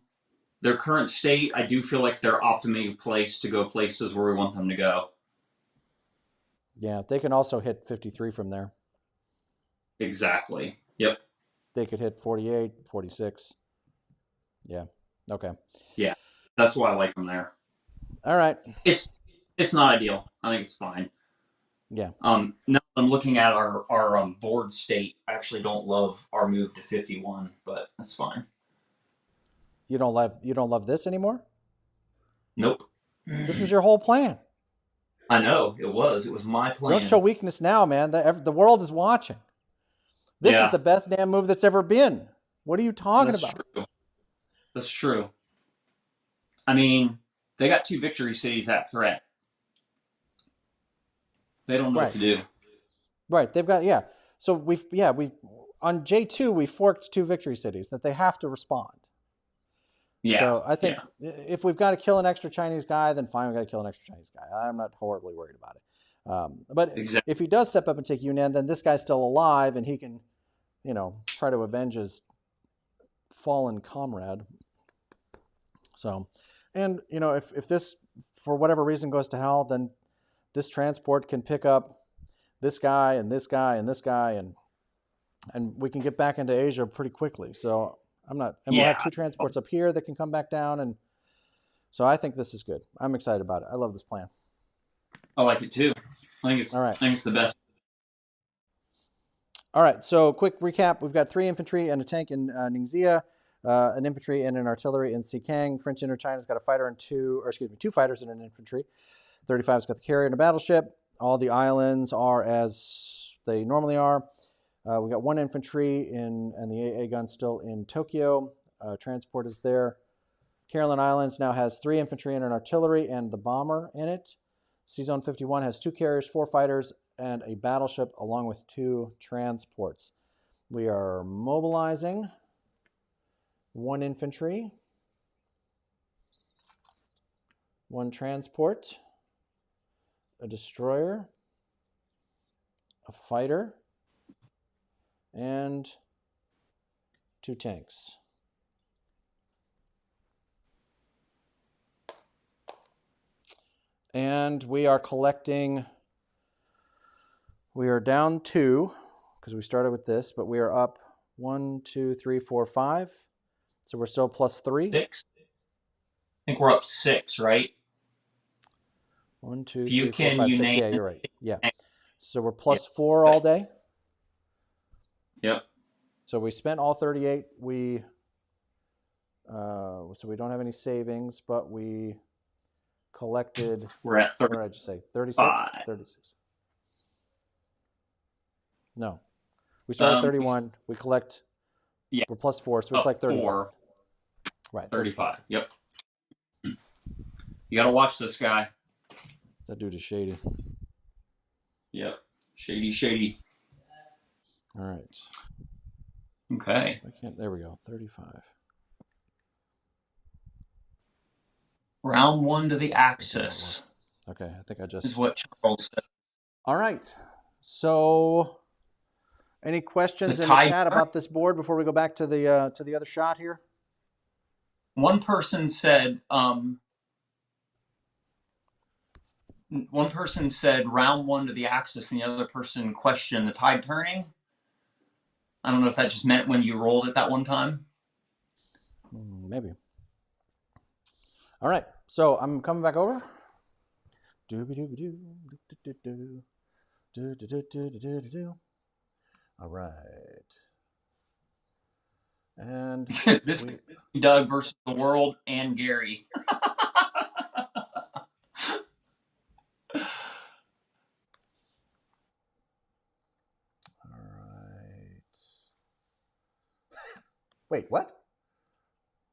their current state, I do feel like they're optimally placed to go places where we want them to go. Yeah, they can also hit 53 from there. Exactly. Yep. They could hit 48, 46. Yeah. Okay. Yeah, that's why I like them there. All right. It's not ideal. I think it's fine. Yeah. Now I'm looking at our board state. I actually don't love our move to 51, but that's fine. You don't love this anymore? Nope. This was your whole plan. I know it was my plan. Don't show weakness now, man. The world is watching. This is the best damn move that's ever been. What are you talking about? True. That's true. I mean, they got 2 victory cities at threat. They don't know what to do. Right. They've got, So we on J2, we forked 2 victory cities that they have to respond. Yeah. So I think if we've got to kill an extra Chinese guy, then fine, we've got to kill an extra Chinese guy. I'm not horribly worried about it. But if he does step up and take Yunnan, then this guy's still alive and he can, try to avenge his fallen comrade. So, and, if this, for whatever reason, goes to hell, then this transport can pick up this guy and this guy and this guy, and we can get back into Asia pretty quickly. So we'll have 2 transports up here that can come back down. And so I think this is good. I'm excited about it. I love this plan. I like it too. I think it's the best. All right. So quick recap. We've got 3 infantry and a tank in Ningxia. an infantry and an artillery in Xikang. French Indochina's got a fighter and two fighters and an infantry. 35's got the carrier and a battleship. All the islands are as they normally are. We got one infantry and the AA gun still in Tokyo. Transport is there. Caroline Islands now has 3 infantry and an artillery and the bomber in it. C-Zone 51 has 2 carriers, 4 fighters, and a battleship along with 2 transports. We are mobilizing 1 infantry, 1 transport, a destroyer, a fighter, and 2 tanks. And we are collecting, we are down 2 because we started with this, but we are up 1, 2, 3, 4, 5. So we're still plus 3. 6. I think we're up 6, right? 1, 2, If 3, you 4, can 5, 6. unite. Yeah, you're right. Yeah. So we're plus 4 all day. Yep. So we spent all 38. So we don't have any savings, but we collected. We're at 30. What did I just say? 36? 36. No. We started 31. We collect. Yeah. We're plus 4, so we collect 35. 4. Right. 35. Yep. You got to watch this guy. That dude is shady. Yep. Shady. All right. Okay. There we go. 35. Round 1 to the Axis. Okay, I think I just. Is what Charles said. All right. So, any questions in the chat about this board before we go back to the other shot here? One person said. One person said round 1 to the Axis, and the other person questioned the tide turning. I don't know if that just meant when you rolled it that one time. Maybe. All right, so I'm coming back over. All right. And this is Doug versus the world and Gary. Wait, what?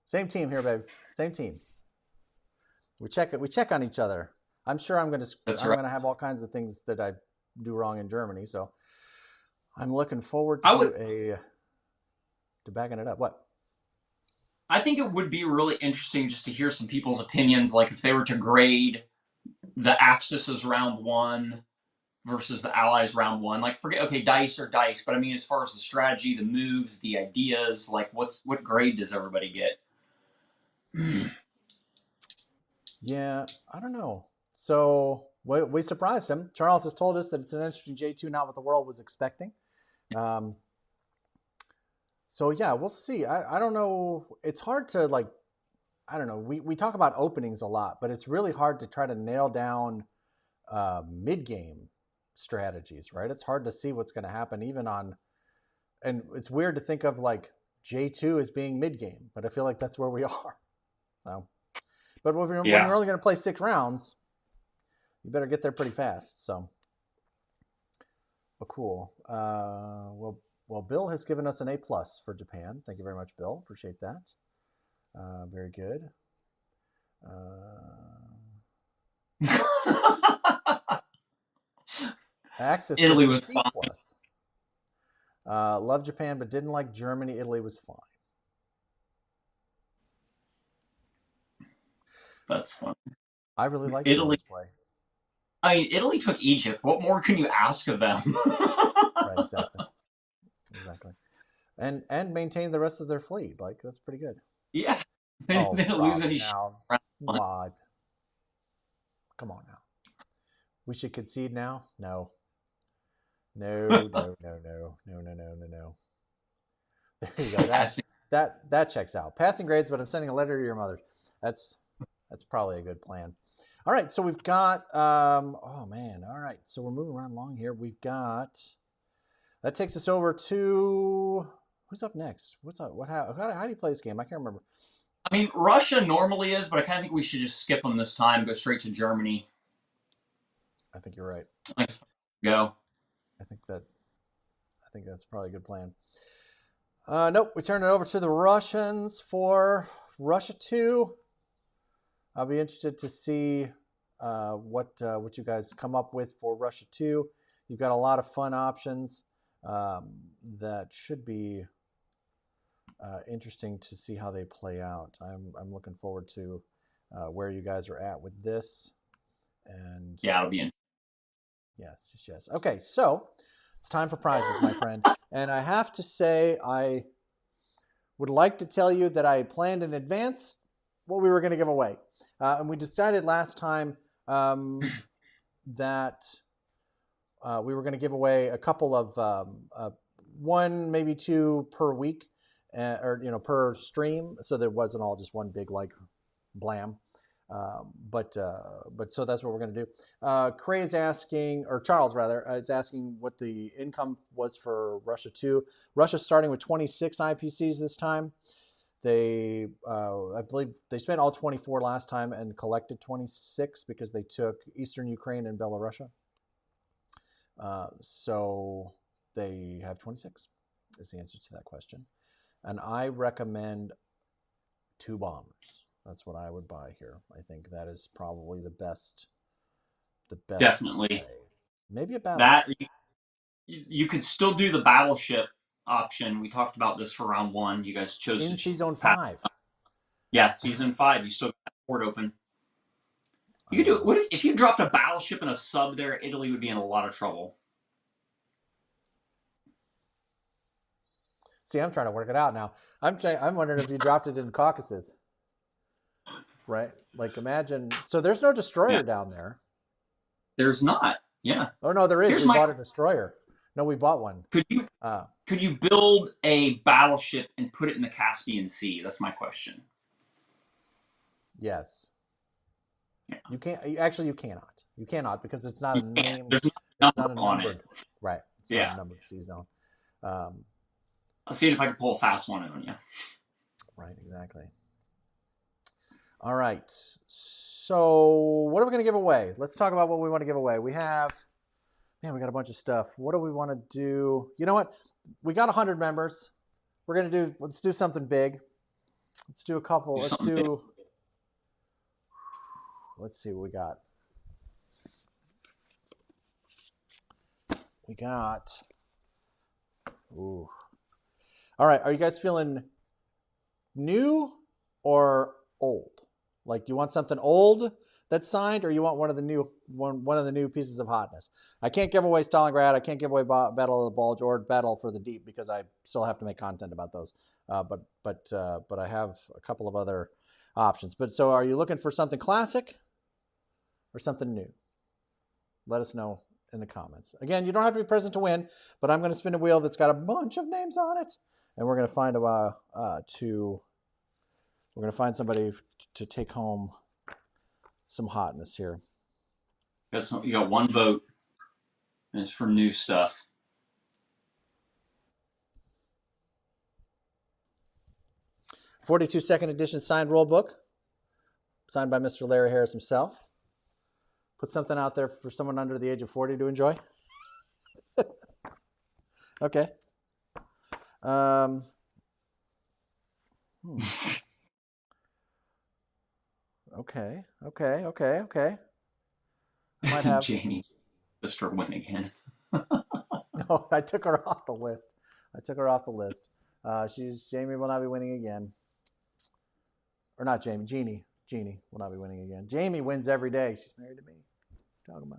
Same team here, babe. Same team. We check on each other. I'm sure I'm gonna have all kinds of things that I do wrong in Germany, so I'm looking forward to backing it up. What? I think it would be really interesting just to hear some people's opinions, like if they were to grade the Axis as round 1 versus the Allies round 1. Like, dice are dice, but I mean, as far as the strategy, the moves, the ideas, like what grade does everybody get? Yeah, I don't know. So we surprised him. Charles has told us that it's an interesting J2, not what the world was expecting. So yeah, we'll see. I don't know. It's hard to I don't know. We talk about openings a lot, but it's really hard to try to nail down mid-game strategies, right? It's hard to see what's going to happen even on, and it's weird to think of J2 as being mid-game, but I feel like that's where we are. So, but when you're only going to play 6 rounds, you better get there pretty fast. So, but cool. Well, Bill has given us an A+ for Japan. Thank you very much, Bill. Appreciate that. Very good. Axis. Italy was C+. Love Japan, but didn't like Germany. Italy was fine. That's fun. I really like Italy. Play. I mean, Italy took Egypt. What more can you ask of them? Right, exactly. And maintain the rest of their fleet. That's pretty good. Yeah. They didn't lose any now. What? Come on now. We should concede now? No. No. There you go. That checks out. Passing grades, but I'm sending a letter to your mother. That's probably a good plan. All right, so we've got oh man. All right, so we're moving around along here. We've got that takes us over to Who's up next? What's up? How do you play this game? I can't remember. I mean, Russia normally is, but I kind of think we should just skip them this time. Go straight to Germany. I think you're right. Let's go. I think that's probably a good plan. Nope, we turn it over to the Russians for Russia 2. I'll be interested to see what you guys come up with for Russia 2. You've got a lot of fun options that should be interesting to see how they play out. I'm looking forward to where you guys are at with this. And yeah, it'll be in. Yes. Okay, so it's time for prizes, my friend. And I have to say, I would like to tell you that I had planned in advance what we were going to give away. And we decided last time that we were going to give away a couple of one, maybe two per week, or per stream, so there wasn't all just one big like blam. But so that's what we're going to do. Cray is asking, or Charles rather, is asking what the income was for Russia 2. Russia's starting with 26 IPCs this time. They, I believe they spent all 24 last time and collected 26 because they took Eastern Ukraine and Belarusia. So they have 26 is the answer to that question. And I recommend 2 bombers. That's what I would buy here. I think that is probably the best. Definitely. Play. Maybe a battle. That you could still do the battleship option. We talked about this for round 1. You guys chose in to season 5. Yeah, season 5. You still got that port open. You could do it. What if you dropped a battleship and a sub there? Italy would be in a lot of trouble. See, I'm trying to work it out now. I'm wondering if you dropped it in the Caucasus. Right? Like imagine. So there's no destroyer down there. There's not. Yeah. Oh no, there is. We bought a destroyer. No, we bought one. Could you build a battleship and put it in the Caspian Sea? That's my question. Yes. Yeah. You can't. Actually, you cannot. You cannot because it's not a name. There's not a numbered. Right. It's not a numbered sea zone. I'll see if I can pull a fast one on you. Right. Exactly. All right. So what are we going to give away? Let's talk about what we want to give away. We got a bunch of stuff. What do we want to do? You know what? We got 100 members. Let's do something big. Let's do a couple. Let's see what we got. Ooh. All right. Are you guys feeling new or old? Like, do you want something old that's signed, or you want one of the new pieces of hotness? I can't give away Stalingrad. I can't give away Battle of the Bulge or Battle for the Deep because I still have to make content about those. But I have a couple of other options. But so, are you looking for something classic or something new? Let us know in the comments. Again, you don't have to be present to win, but I'm going to spin a wheel that's got a bunch of names on it, and we're going to find We're going to find somebody to take home some hotness here. You got 1 vote, and it's for new stuff. '42 edition signed rule book, signed by Mr. Larry Harris himself. Put something out there for someone under the age of 40 to enjoy. Okay. Okay. I might have Jamie sister win again. No, I took her off the list. Jamie will not be winning again. Or not Jamie, Jeannie. Jeannie will not be winning again. Jamie wins every day. She's married to me. What are you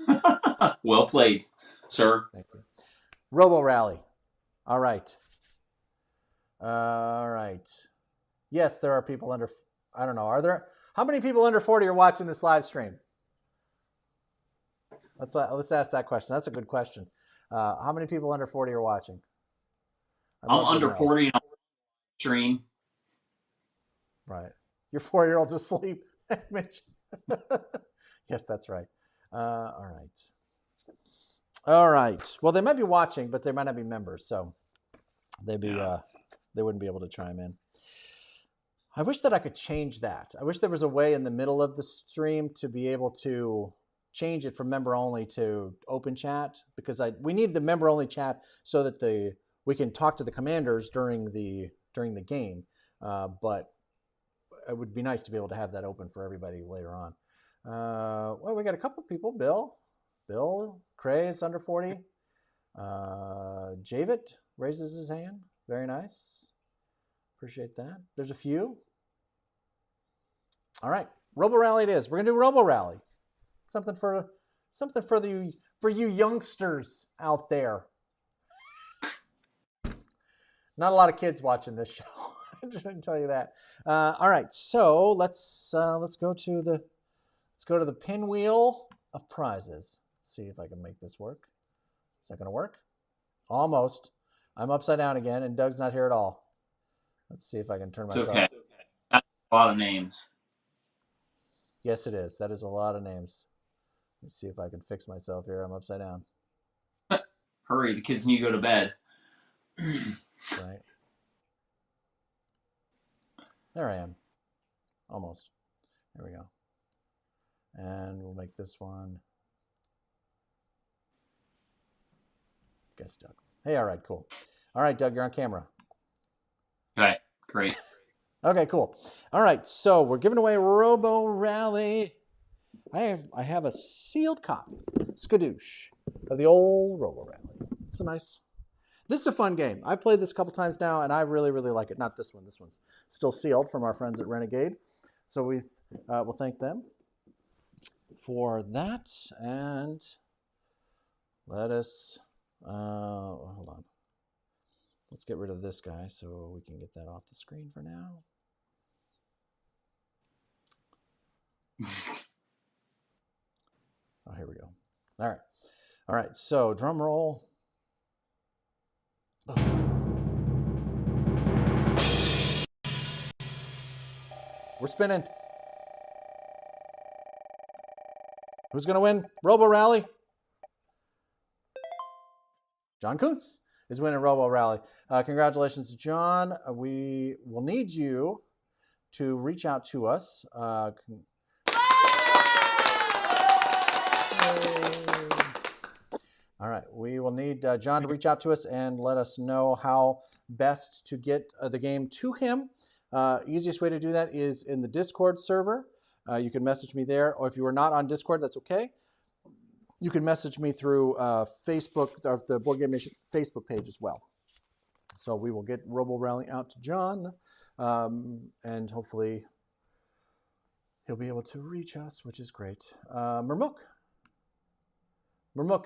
talking about? Well played, sir. Thank you. Robo Rally. All right. Yes, there are people under, I don't know. How many people under 40 are watching this live stream? Let's ask that question. That's a good question. How many people under 40 are watching? I'm under 40 and I'm stream. Right. Your 4-year-old's asleep, Mitch. Yes, that's right. All right. Well, they might be watching, but they might not be members. So they wouldn't be able to chime in. I wish that I could change that. I wish there was a way in the middle of the stream to be able to change it from member only to open chat, because we need the member only chat so that we can talk to the commanders during the game. But it would be nice to be able to have that open for everybody later on. Well, we got a couple people. Bill Cray is under 40. Javit raises his hand. Very nice. Appreciate that. There's a few. All right, Robo Rally it is. We're gonna do Robo Rally. Something for you youngsters out there. Not a lot of kids watching this show. I didn't tell you that. All right, so let's go to the pinwheel of prizes. Let's see if I can make this work. Is that gonna work? Almost. I'm upside down again, and Doug's not here at all. Let's see if I can turn myself. It's okay. That's a lot of names. Yes, it is. That is a lot of names. Let's see if I can fix myself here. I'm upside down. Hurry, the kids need to go to bed. Right. There I am. Almost. There we go. And we'll make this one. Guess Doug. Hey, all right, cool. All right, Doug, you're on camera. Okay, great. Okay, cool. All right, so we're giving away Robo Rally. I have a sealed copy, skadoosh, of the old Robo Rally. It's a nice. This is a fun game. I've played this a couple times now, and I really, really like it. Not this one. This one's still sealed from our friends at Renegade. So we'll thank them for that. And let us hold on. Let's get rid of this guy so we can get that off the screen for now. Oh, here we go. All right. All right. So drum roll. Oh. We're spinning. Who's going to win Robo Rally? John Kuntz is winning Robo Rally. Congratulations, John. We will need you to reach out to us. All right, we will need John to reach out to us and let us know how best to get the game to him. Easiest way to do that is in the Discord server. You can message me there, or if you are not on Discord, that's okay. You can message me through Facebook, or the Board Game Nation Facebook page as well. So we will get Robo Rally out to John, and hopefully he'll be able to reach us, which is great. Mermuk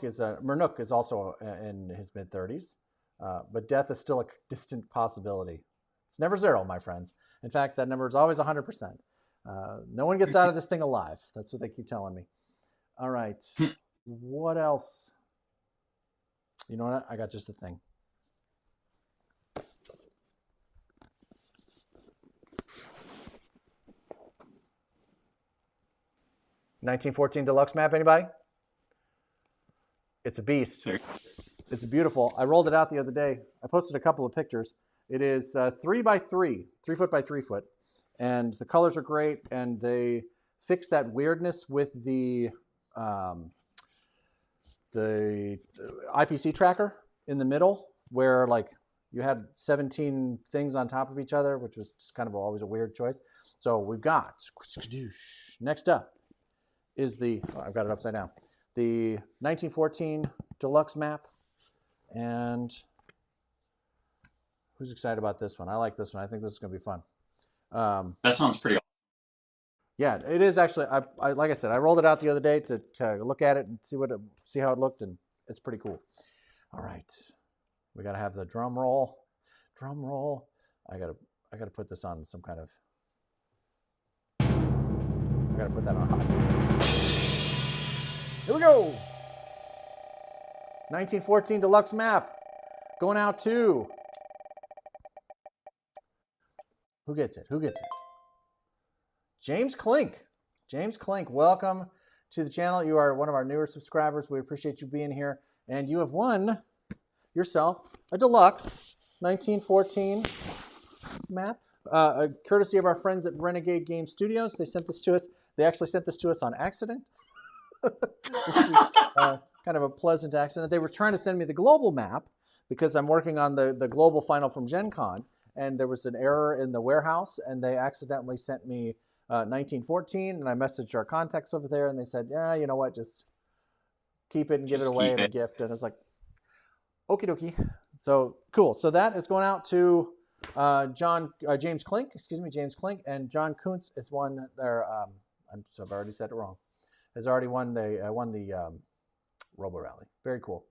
is also in his mid-30s, but death is still a distant possibility. It's never zero, my friends. In fact, that number is always 100%. No one gets out of this thing alive. That's what they keep telling me. All right. What else? You know what? I got just a thing. $1914 deluxe map, anybody? It's a beast. Sure. It's beautiful. I rolled it out the other day. I posted a couple of pictures. It is 3 by 3, 3 foot by 3 foot. And the colors are great. And they fix that weirdness with the IPC tracker in the middle, where like you had 17 things on top of each other, which was just kind of always a weird choice. So we've got, next up is I've got it upside down, the 1914 deluxe map. And who's excited about this one? I like this one. I think this is going to be fun. That sounds pretty awesome. Yeah, it is actually. I like I said, I rolled it out the other day to look at it and see how it looked, and it's pretty cool. All right, we got to have the drum roll. Drum roll. I gotta put this on some kind of. I gotta put that on hot. Here we go. 1914 deluxe map going out to. Who gets it? Who gets it? James Klink. James Klink, welcome to the channel. You are one of our newer subscribers. We appreciate you being here. And you have won yourself a deluxe 1914 map, courtesy of our friends at Renegade Game Studios. They sent this to us. They actually sent this to us on accident, which is kind of a pleasant accident. They were trying to send me the global map because I'm working on the global final from Gen Con, and there was an error in the warehouse, and they accidentally sent me 1914, and I messaged our contacts over there, and they said, yeah, you know what, just keep it and give it away as a gift. And I was like, okie dokie. So cool. So that is going out to James Klink, and John Kuntz is one there. I've already said it wrong. Has already won the Robo Rally. Very cool.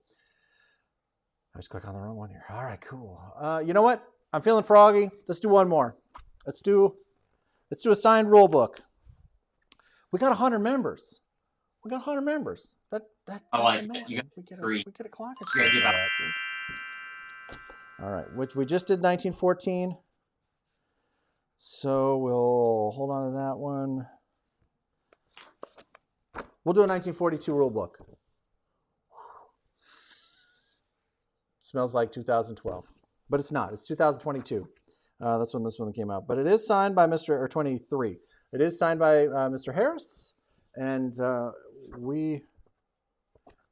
I just click on the wrong one here. All right, cool. You know what? I'm feeling froggy. Let's do one more. Let's do a signed rule book. We got 100 members. That's I like amazing. it. You got We get a clock. All right, which we just did 1914. So we'll hold on to that one. We'll do a 1942 rule book. Smells like 2012, but it's not. It's 2022. That's when this one came out. But it is signed by 23. It is signed by Mr. Harris, and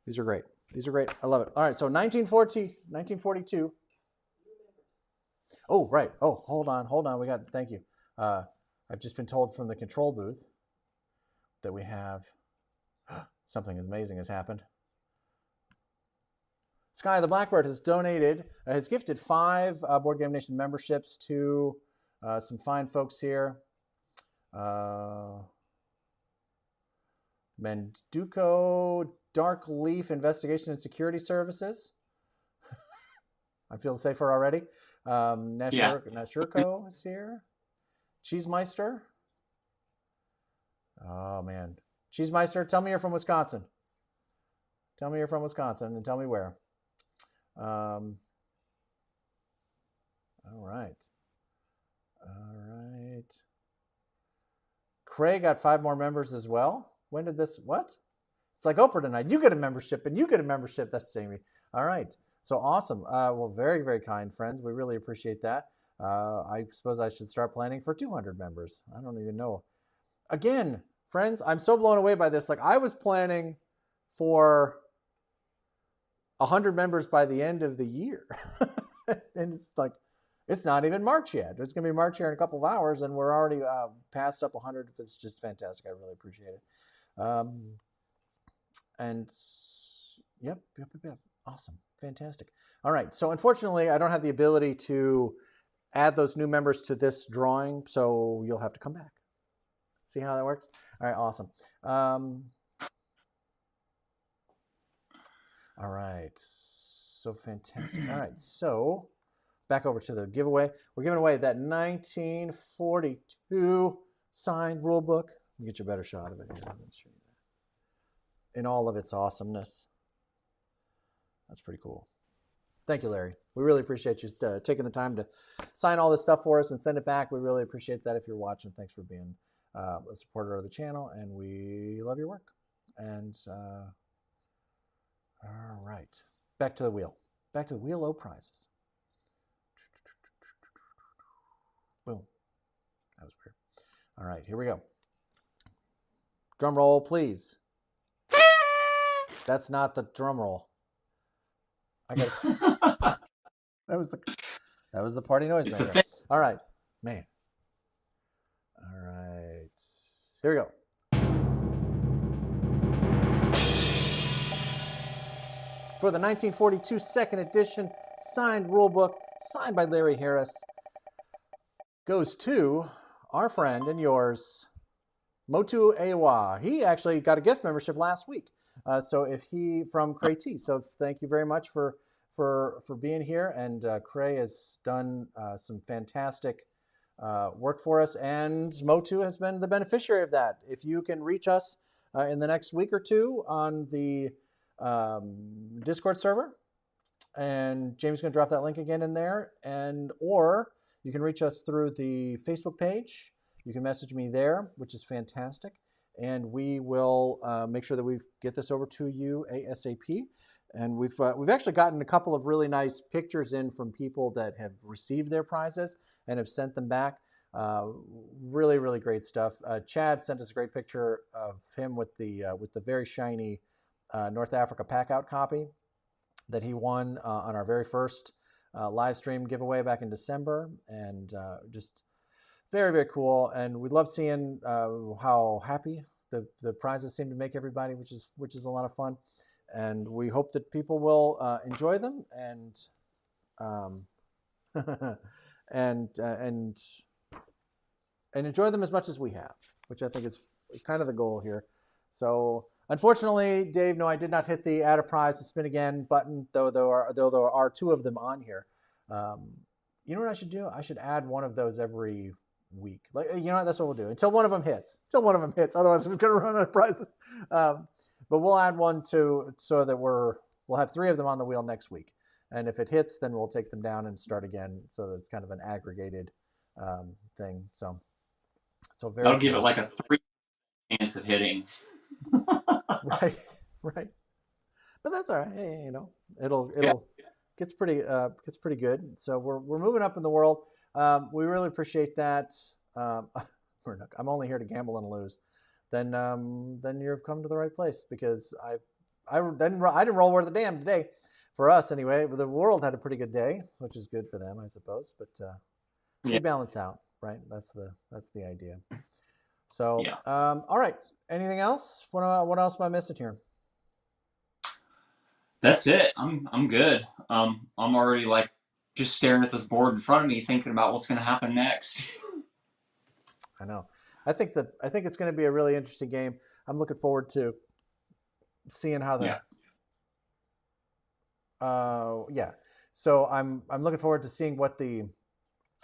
these are great. These are great. I love it. All right, so 1942. Oh, right. Oh, hold on. Thank you. I've just been told from the control booth that we have something amazing has happened. Sky the Blackbird has gifted 5 Board Game Nation memberships to some fine folks here. Menduco Dark Leaf Investigation and Security Services. I feel safer already. Nashurko is here. Cheesemeister. Oh, man. Cheesemeister, tell me you're from Wisconsin. And tell me where. All right. Craig got 5 more members as well. When did this, what? It's like Oprah tonight. You get a membership and you get a membership. That's Jamie. All right. So awesome. Well, very, very kind friends. We really appreciate that. I suppose I should start planning for 200 members. I don't even know. Again, friends, I'm so blown away by this. Like, I was planning for 100 members by the end of the year. And it's like, it's not even March yet. It's going to be March here in a couple of hours, and we're already passed up 100. It's just fantastic. I really appreciate it. And yep. Awesome. Fantastic. All right. So unfortunately, I don't have the ability to add those new members to this drawing, so you'll have to come back. See how that works? All right. Awesome. All right. So fantastic. All right. So back over to the giveaway. We're giving away that 1942 signed rule book. Let me get you a better shot of it here. Let me show you that. In all of its awesomeness. That's pretty cool. Thank you, Larry. We really appreciate you taking the time to sign all this stuff for us and send it back. We really appreciate that if you're watching. Thanks for being a supporter of the channel, and we love your work. And all right, back to the wheel. Back to the wheel of prizes. Boom. That was weird. All right, here we go. Drum roll, please. That's not the drum roll. I got that was the party noise maker. All right, man. All right, here we go. For the 1942 second edition signed rulebook, signed by Larry Harris, goes to our friend and yours, Motu Ewa. He actually got a gift membership last week. So if he from Cray T. So thank you very much for being here. And Cray has done some fantastic work for us, and Motu has been the beneficiary of that. If you can reach us in the next week or two on the Discord server, and James is going to drop that link again in there, or you can reach us through the Facebook page. You can message me there, which is fantastic. And we will make sure that we get this over to you ASAP. And we've actually gotten a couple of really nice pictures in from people that have received their prizes and have sent them back. Really, really great stuff. Chad sent us a great picture of him with the very shiny North Africa pack-out copy that he won on our very first live stream giveaway back in December, and just very, very cool. And we love seeing how happy the prizes seem to make everybody, which is a lot of fun. And we hope that people will enjoy them and and enjoy them as much as we have, which I think is kind of the goal here. So unfortunately, Dave, no, I did not hit the add a prize to spin again button, though there are two of them on here. You know what I should do? I should add one of those every week. Like, you know what? That's what we'll do until one of them hits. Otherwise, we're going to run out of prizes. But we'll add one so that we'll have three of them on the wheel next week. And if it hits, then we'll take them down and start again. So that it's kind of an aggregated thing. So very. That'll give it like a 3 chance of hitting. Right. But that's all right. Hey, it'll gets pretty good. So we're moving up in the world. We really appreciate that. I'm only here to gamble and lose. Then you've come to the right place, because I didn't roll worth a damn today, for us anyway. But the world had a pretty good day, which is good for them, I suppose. But we balance out, right? That's the idea. So all right. Anything else? What else am I missing here? That's it. I'm good. I'm already like just staring at this board in front of me, thinking about what's going to happen next. I know. I think it's going to be a really interesting game. I'm looking forward to seeing how the So I'm looking forward to seeing what the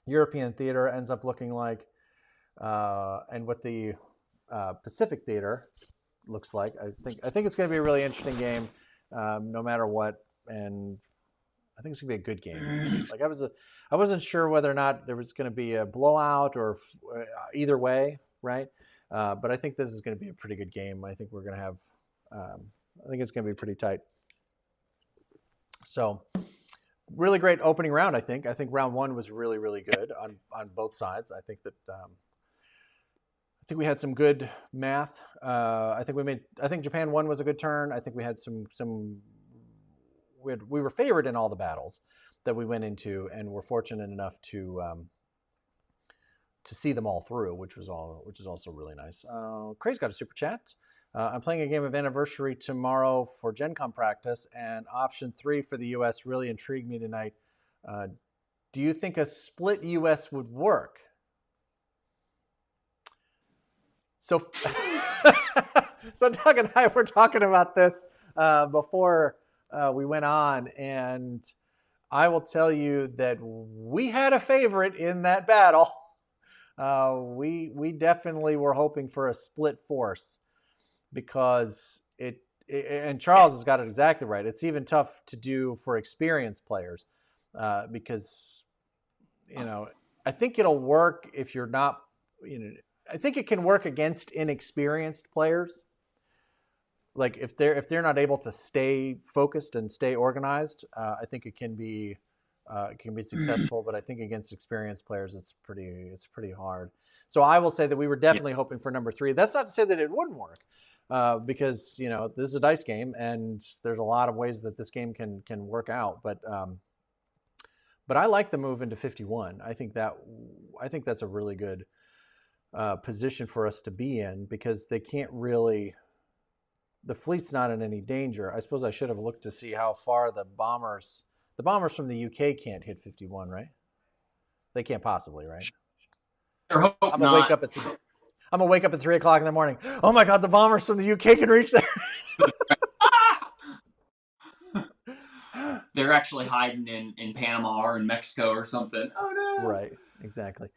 European theater ends up looking like, and what the Pacific theater looks like. I think it's going to be a really interesting game, no matter what, and I think it's going to be a good game. Like I wasn't sure whether or not there was going to be a blowout or either way, right? But I think this is going to be a pretty good game. I think we're going to have. I think it's going to be pretty tight. So, really great opening round. I think round one was really, really good on both sides. I think that. I think we had some good math. I think Japan-1 was a good turn. I think we had some. We were favored in all the battles that we went into, and were fortunate enough to see them all through, which is also really nice. Craig's got a super chat. I'm playing a game of Anniversary tomorrow for Gen Con practice, and option 3 for the US really intrigued me tonight. Do you think a split US would work? So, so Doug and I were talking about this before we went on, and I will tell you that we had a favorite in that battle. We definitely were hoping for a split force, because and Charles has got it exactly right. It's even tough to do for experienced players, because I think it'll work if you're not. I think it can work against inexperienced players. Like if they're not able to stay focused and stay organized, I think it can be successful. But I think against experienced players, it's pretty hard. So I will say that we were definitely hoping for number 3. That's not to say that it wouldn't work, because this is a dice game, and there's a lot of ways that this game can work out. But I like the move into 51. I think that's a really good position for us to be in, because they can't really. The fleet's not in any danger. I suppose I should have looked to see how far the bombers from the UK can't hit 51, right? They can't possibly, right? Sure hope I'm gonna wake up at 3 o'clock in the morning. Oh my God, the bombers from the UK can reach there. They're actually hiding in Panama or in Mexico or something. Oh no! Right, exactly.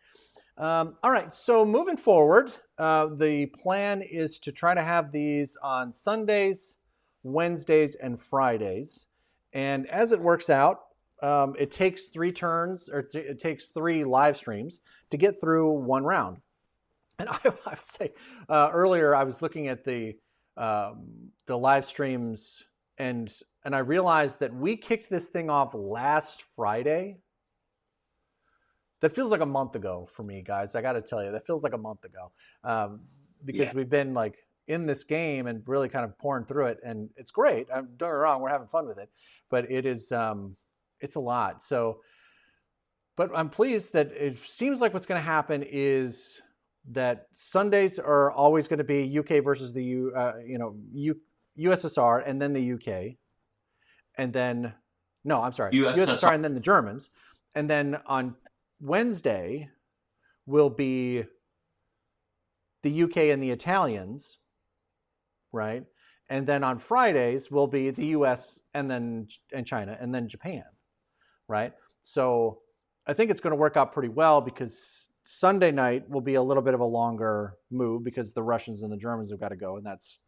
All right, so moving forward, the plan is to try to have these on Sundays, Wednesdays, and Fridays. And as it works out, it takes 3 turns, or it takes 3 live streams to get through one round. And I would say earlier, I was looking at the live streams and I realized that we kicked this thing off last Friday. That feels like a month ago for me, guys. I got to tell you, that feels like a month ago, because we've been like in this game and really kind of pouring through it, and it's great. Don't get me wrong, we're having fun with it, but it is it's a lot. So, but I'm pleased that it seems like what's going to happen is that Sundays are always going to be UK versus the USSR, and then the UK, and then USSR and then the Germans, and then on Wednesday will be the UK and the Italians, right? And then on Fridays will be the US and China and then Japan, right? So I think it's going to work out pretty well, because Sunday night will be a little bit of a longer move because the Russians and the Germans have got to go, and that's,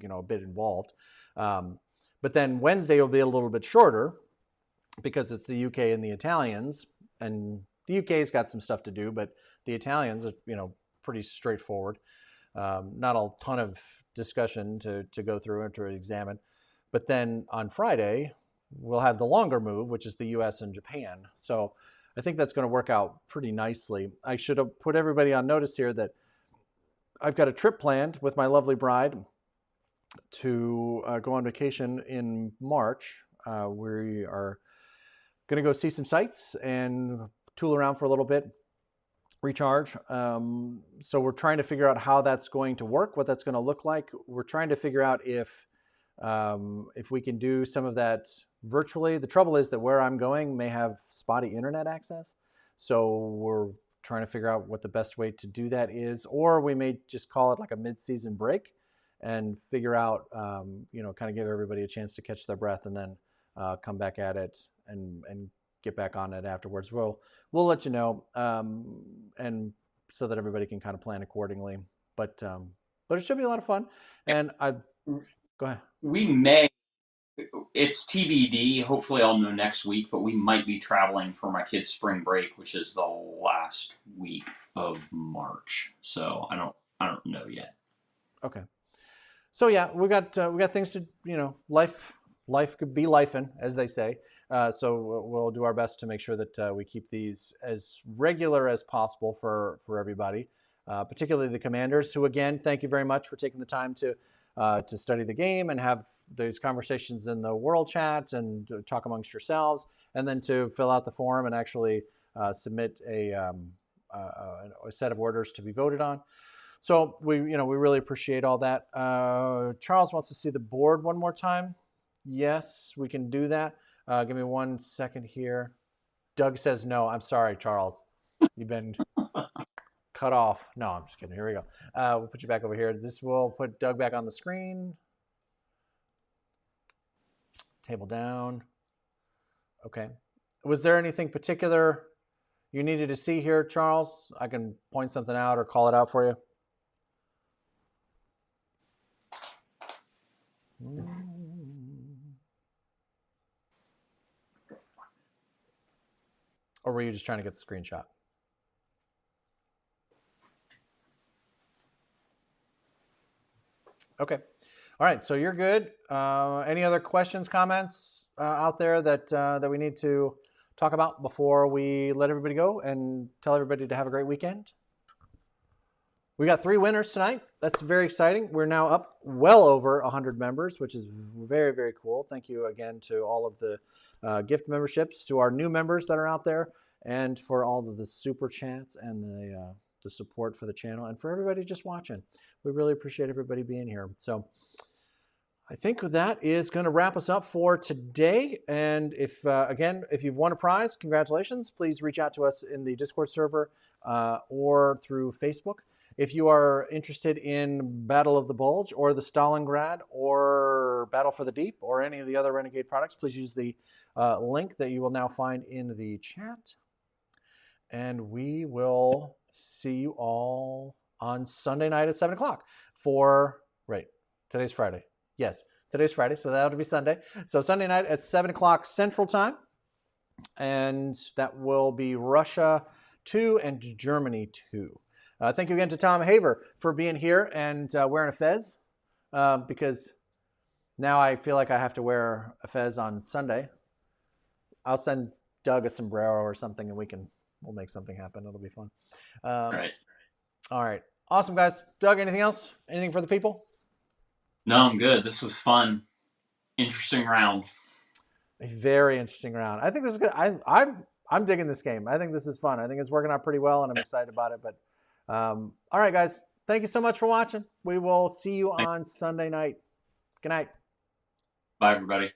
a bit involved. But then Wednesday will be a little bit shorter because it's the UK and the Italians, and the UK's got some stuff to do, but the Italians are, pretty straightforward. Not a ton of discussion to go through and to examine. But then on Friday, we'll have the longer move, which is the US and Japan. So I think that's going to work out pretty nicely. I should have put everybody on notice here that I've got a trip planned with my lovely bride to go on vacation in March. We are going to go see some sights and tool around for a little bit, recharge. So we're trying to figure out how that's going to work, what that's going to look like. We're trying to figure out if we can do some of that virtually. The trouble is that where I'm going may have spotty internet access. So we're trying to figure out what the best way to do that is, or we may just call it like a mid-season break and figure out, kind of give everybody a chance to catch their breath and then come back at it and get back on it afterwards. We'll let you know, and so that everybody can kind of plan accordingly. But it should be a lot of fun. And go ahead. We may. It's TBD. Hopefully, I'll know next week. But we might be traveling for my kids' spring break, which is the last week of March. So I don't know yet. Okay. So yeah, we got things to, life could be lifing, as they say. So we'll do our best to make sure that we keep these as regular as possible for everybody, particularly the commanders, who, again, thank you very much for taking the time to study the game and have those conversations in the world chat and talk amongst yourselves, and then to fill out the form and actually submit a set of orders to be voted on. So we really appreciate all that. Charles wants to see the board one more time. Yes, we can do that. Give me 1 second here. Doug says no. I'm sorry, Charles. You've been cut off. No, I'm just kidding. Here we go. We'll put you back over here. This will put Doug back on the screen. Table down. Okay. Was there anything particular you needed to see here, Charles? I can point something out or call it out for you. Or were you just trying to get the screenshot? Okay. All right. So you're good. Any other questions, comments out there that we need to talk about before we let everybody go and tell everybody to have a great weekend? We got 3 winners tonight. That's very exciting. We're now up well over 100 members, which is very, very cool. Thank you again to all of the gift memberships, to our new members that are out there, and for all of the super chats and the support for the channel, and for everybody just watching. We really appreciate everybody being here. So I think that is going to wrap us up for today. And if you've won a prize, congratulations. Please reach out to us in the Discord server or through Facebook. If you are interested in Battle of the Bulge or the Stalingrad or Battle for the Deep or any of the other Renegade products, please use the link that you will now find in the chat. And we will see you all on Sunday night at 7 o'clock today's Friday. Yes, today's Friday, so that'll be Sunday. So Sunday night at 7 o'clock Central Time. And that will be Russia 2 and Germany 2. Thank you again to Tom Haver for being here and wearing a fez, because Now I feel like I have to wear a fez on Sunday. I'll send Doug a sombrero or something, and we'll make something happen. It'll be fun. Right. All right. Awesome, guys. Doug, anything else? Anything for the people? No, I'm good. This was fun. Interesting round. A very interesting round. I think this is good. I'm digging this game. I think this is fun. I think it's working out pretty well, and I'm excited about it. But all right, guys. Thank you so much for watching. We will see you on Sunday night. Good night. Bye, everybody.